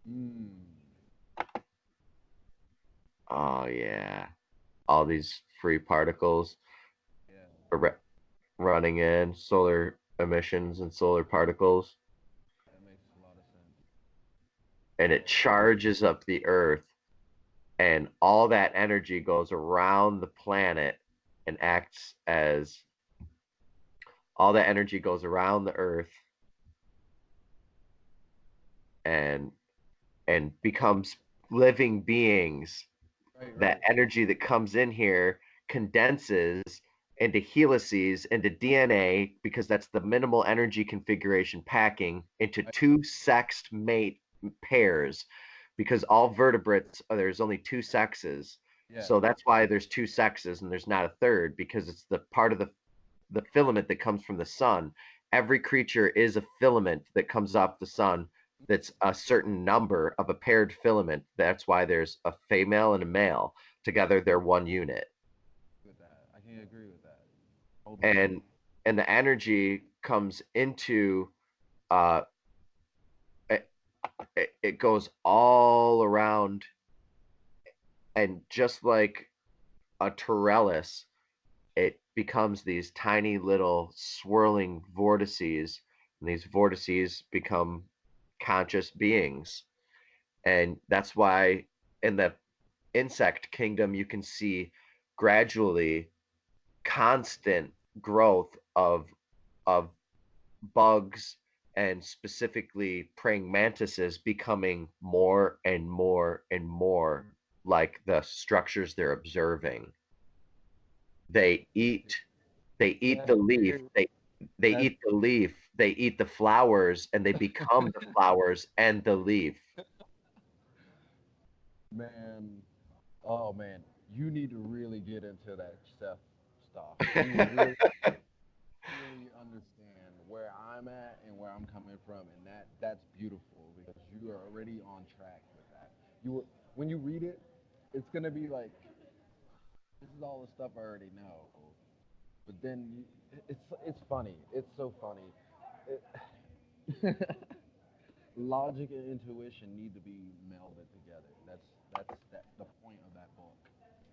Mm. Oh yeah. All these free particles Yeah, are running in, solar emissions and solar particles, that makes a lot of sense. and it Oh, charges up the earth, and all that energy goes around the planet and acts as all that energy goes around the earth and becomes living beings. right, That right. energy that comes in here condenses into helices, into DNA, because that's the minimal energy configuration, packing into I, two sexed mate pairs, because all vertebrates, there's only two sexes. yeah, So that's why there's two sexes and there's not a third, because it's the part of the filament that comes from the sun. Every creature is a filament that comes off the sun, that's a certain number of a paired filament. That's why there's a female and a male. Together, they're one unit. with that. I can agree with that. Totally. And the energy comes into uh it, it goes all around, and just like a Torellus, it becomes these tiny little swirling vortices, and these vortices become conscious beings. And that's why in the insect kingdom you can see gradually constant growth of bugs, and specifically praying mantises becoming more and more and more like the structures they're observing. They eat they eat Yeah, the leaf. dude, They that's eat the leaf. They eat the flowers, and they become the flowers and the leaf. man. Oh man, you need to really get into that Chef stuff. You really, really understand where I'm at and where I'm coming from, and that's beautiful because you are already on track with that. When you read it, it's gonna be like this is all the stuff I already know, but then it's funny. It's so funny. It, logic and intuition need to be melded together. That's the point of that book.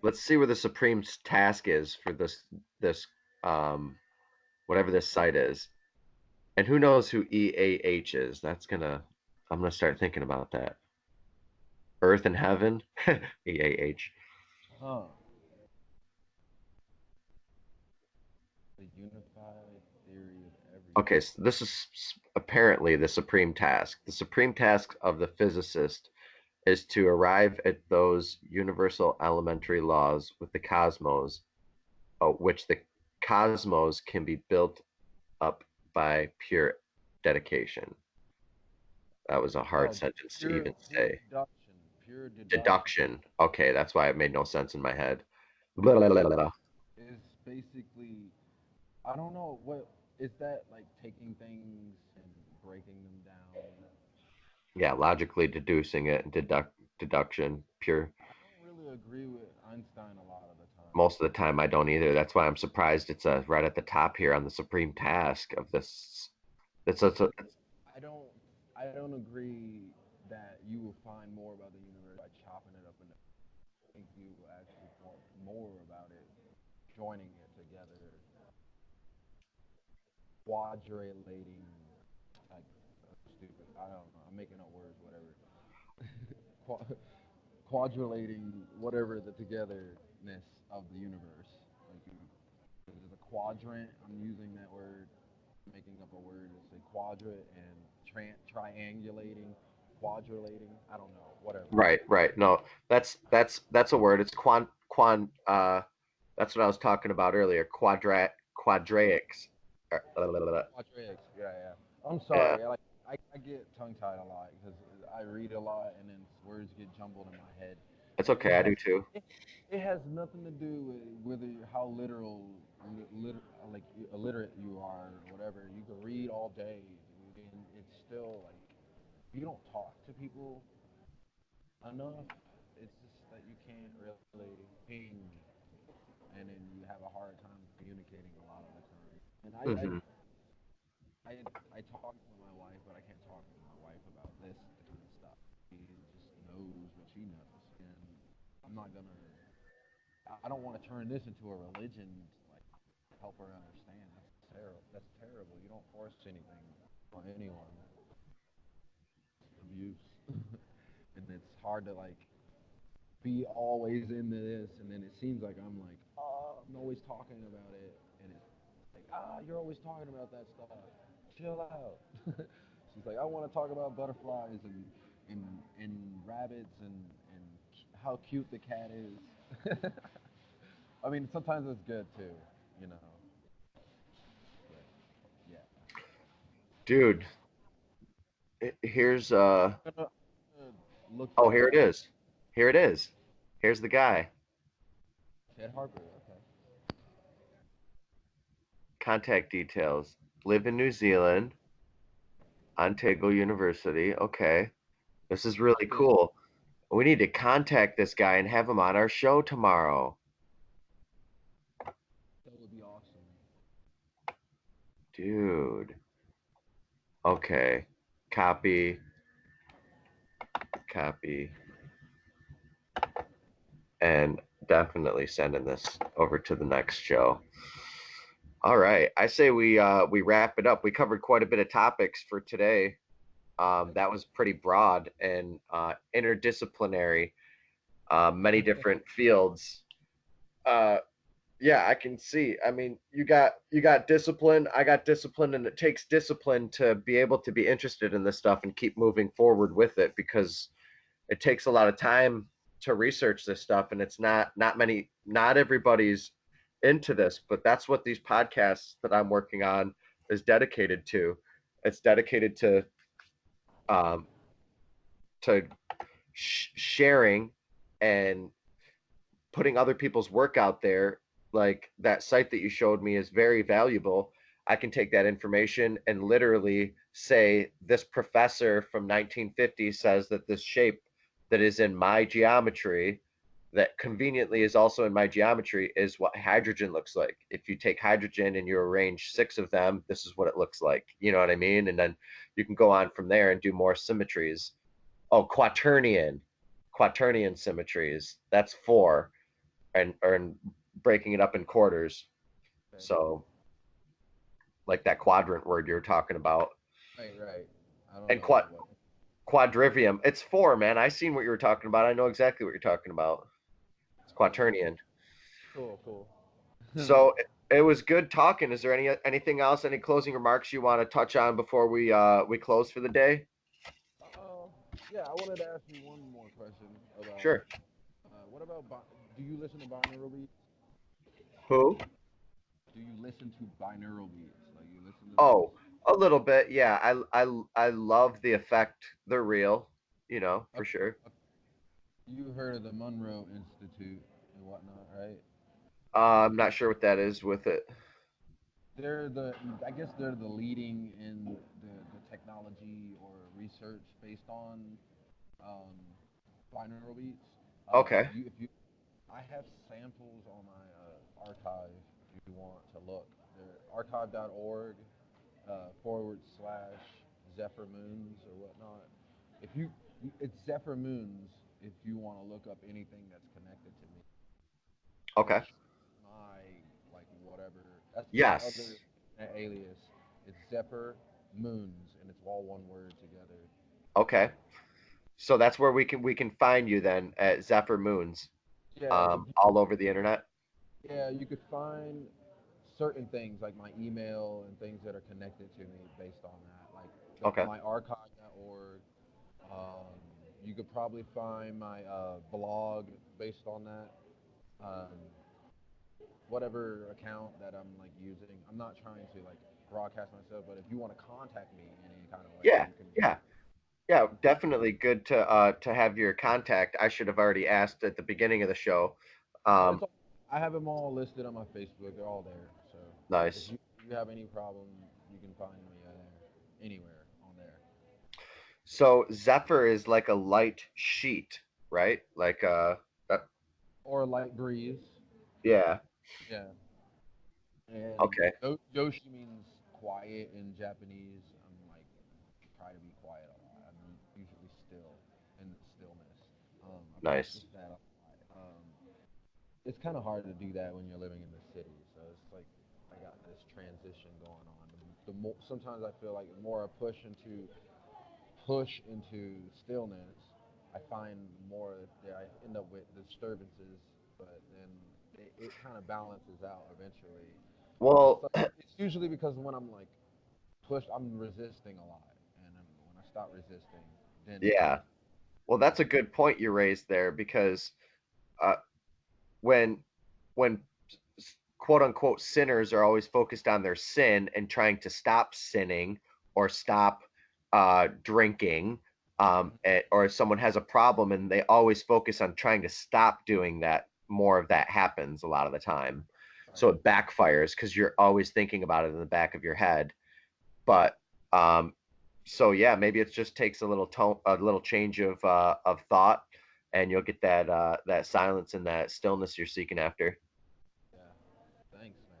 Let's see where the supreme task is for this um whatever this site is. And who knows who EAH is? I'm gonna start thinking about that. Earth and Heaven, EAH. Huh. The unified theory of Okay, everything. so this is apparently the supreme task. The supreme task of the physicist is to arrive at those universal elementary laws with the cosmos, which the cosmos can be built up by pure dedication. That was a hard Oh, sentence to pure even pure say. deduction, pure deduction. Deduction. Okay, that's why it made no sense in my head. Blah, blah, blah, Deduction blah. is basically, I don't know what is that, like taking things and breaking them down. Yeah, logically deducing it, deduction, pure. I don't really agree with Einstein a lot of the time. Most of the time, I don't either. That's why I'm surprised it's right at the top here on the supreme task of this. It's, it's, I it's I don't agree that you will find more about the universe by chopping it up into. I think you will actually find more about it joining it together, quadralating, like stupid. I don't know. I'm making up words, whatever. Qua- Quadralating whatever the togetherness of the universe. Like there's a quadrant. I'm using that word, making up a word to say quadrant and triangulating, quadralating. I don't know. Whatever. right, right. No, that's a word. It's that's what I was talking about earlier. Quadraics. Quadratics. Yeah, yeah. I'm Yeah, sorry. I get tongue tied a lot because I read a lot and then words get jumbled in my head. it's It okay. I has do too. it, it has nothing to do with whether how literal, like illiterate you are or whatever. You can read all day, and it's still like if you don't talk to people enough, it's just that you can't really ping, and then you have a hard time communicating a lot of the time. And Hmm. I I talk to my wife, but I can't talk to my wife about this kind of stuff. She just knows what she knows, and I'm not gonna. I don't want to turn this into a religion, like help her understand. That's terrible. That's terrible. You don't force anything on anyone. It's abuse, and it's hard to like be always into this, and then it seems like I'm like, oh, I'm always talking about it, and it's like, you're always talking about that stuff. Chill out. She's like, I want to talk about butterflies and rabbits and how cute the cat is. I mean, sometimes it's good too, you know. But yeah, Dude, here's I'm gonna look oh, that here it up. is. Here it is. Here's the guy. Ted Harper. Okay. Contact details. Live in New Zealand, Ontario University. Okay. This is really Phys- cool. We need to contact this guy and have him on our show tomorrow. that would be awesome. Dude. Okay. Copy, copy, and definitely sending this over to the next show. All right. I say we wrap it up. We covered quite a bit of topics for today. Yep. That was pretty broad and interdisciplinary, many different fields. Uh, yeah, I can see. I mean, you got discipline, I got discipline, and it takes discipline to be able to be interested in this stuff and keep moving forward with it because it takes a lot of time to research this stuff and it's not everybody's into this, but that's what these podcasts that I'm working on is dedicated to. It's dedicated um to sharing and putting other people's work out there. Like that site that you showed me is very valuable. I can take that information and literally say this professor from 1950 says that this shape that is in my geometry that conveniently is also in my geometry is what hydrogen looks like. If you take hydrogen and you arrange 6 of them, this is what it looks like. You know what I mean? And then you can go on from there and do more symmetries. Oh, quaternion symmetries. That's 4, and breaking it up in quarters. Okay. So like that quadrant word you're talking about, Right, right. I don't and know what. quadrivium. It's 4, man. I seen what you were talking about. I know exactly what you're talking about. It's Okay. quaternion. Cool, cool. So it was good talking. Is there anything else, any closing remarks you want to touch on before we close for the day? Uh, yeah, I wanted to ask you one more question about Sure. what about do you listen to binaural beats? Who? Do you listen to binaural beats? Like you listen to those? Oh, a little bit. Yeah, I love the effect. They're real, for Okay, sure. okay. You heard of the Monroe Institute and whatnot, right? I'm not sure what that is with it. They're the, I guess they're the leading in the technology or research based on um, binaural beats. Okay. If you, I have samples on my archive if you want to look. They're archive.org / Zephyr Moons or whatnot. If you, it's Zephyr Moons if you want to look up anything that's connected to me. Okay. My like whatever. That's my other Yes. alias. It's Zephyr Moons, and it's all one word together. Okay. So that's where we can find you then at Zephyr Moons, Yeah, all over the internet. yeah, you could find certain things like my email and things that are connected to me based on that, like Okay. my archive.org. Um, you could probably find my blog based on that. Um, whatever account that I'm like using. I'm not trying to like broadcast myself, but if you want to contact me in any kind of way, Yeah. you can. Yeah. Yeah. Definitely good to have your contact. I should have already asked at the beginning of the show. Oh, Um, it's all, I have them all listed on my Facebook. They're all there. So if nice. you have any problem, you can find me there, anywhere on there. So Zephyr is like a light sheet, right? Like uh, Or light breeze. yeah. Yeah. And Okay. Yoshi means quiet in Japanese. I'm like try to be quiet a lot. I'm usually still in stillness. I Nice. practice that a lot. It's kind of hard to do that when you're living in the city. So it's like I got this transition going on. The more sometimes I feel like the more I push into stillness, I find more that I end up with disturbances. But then it kind of balances out eventually. Well, It's usually because when I'm like pushed, I'm resisting a lot, and then when I stop resisting, then yeah. Well, then that's a good point you raised there because uh, when when quote unquote sinners are always focused on their sin and trying to stop sinning or stop drinking, Mhm. or if someone has a problem and they always focus on trying to stop doing that, more of that happens a lot of the time. So Right. it backfires because you're always thinking about it in the back of your head. But um, so yeah, maybe it just takes a little change of thought, and you'll get that silence and that stillness you're seeking after. Yeah. Thanks, man.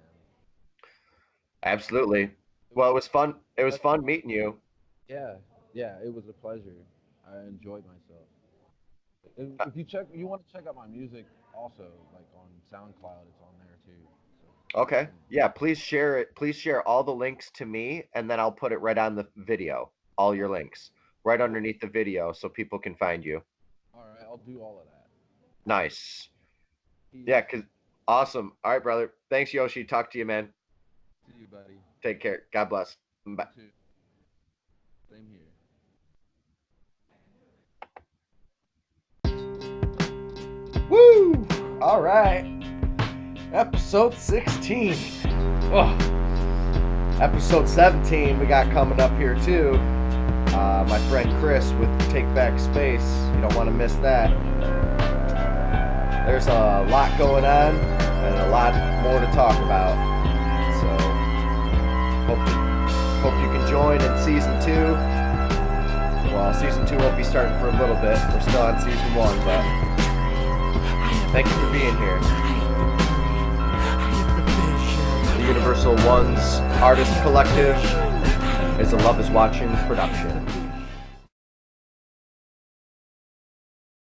Absolutely. It was Well, it was fun. It a was pleasure fun talking. meeting you. Yeah. Yeah. It was a pleasure. I enjoyed myself. Uh, If you check, you want to check out my music also, like on SoundCloud, it's on there too. So you Okay. can. Yeah, please share it. Please share all the links to me, and then I'll put it right on the video, all your Oh, links, right cool. underneath the video so people can find you. All right, I'll do all of that. Nice. Peace. Yeah, awesome. All right, brother. Thanks, Yoshi. Talk to you, man. See you, buddy. Take care. God bless. You Bye. too. Same here. Woo! All right. Episode 16. Oh, episode 17 we got coming up here too. My friend Chris with Take Back Space. You don't want to miss that. There's a lot going on and a lot more to talk about. So hope you can join in season 2. Well, season 2 won't be starting for a little bit. We're still on season 1, but thank you for being here. The Universal Ones Artist Collective is a Love is Watching production.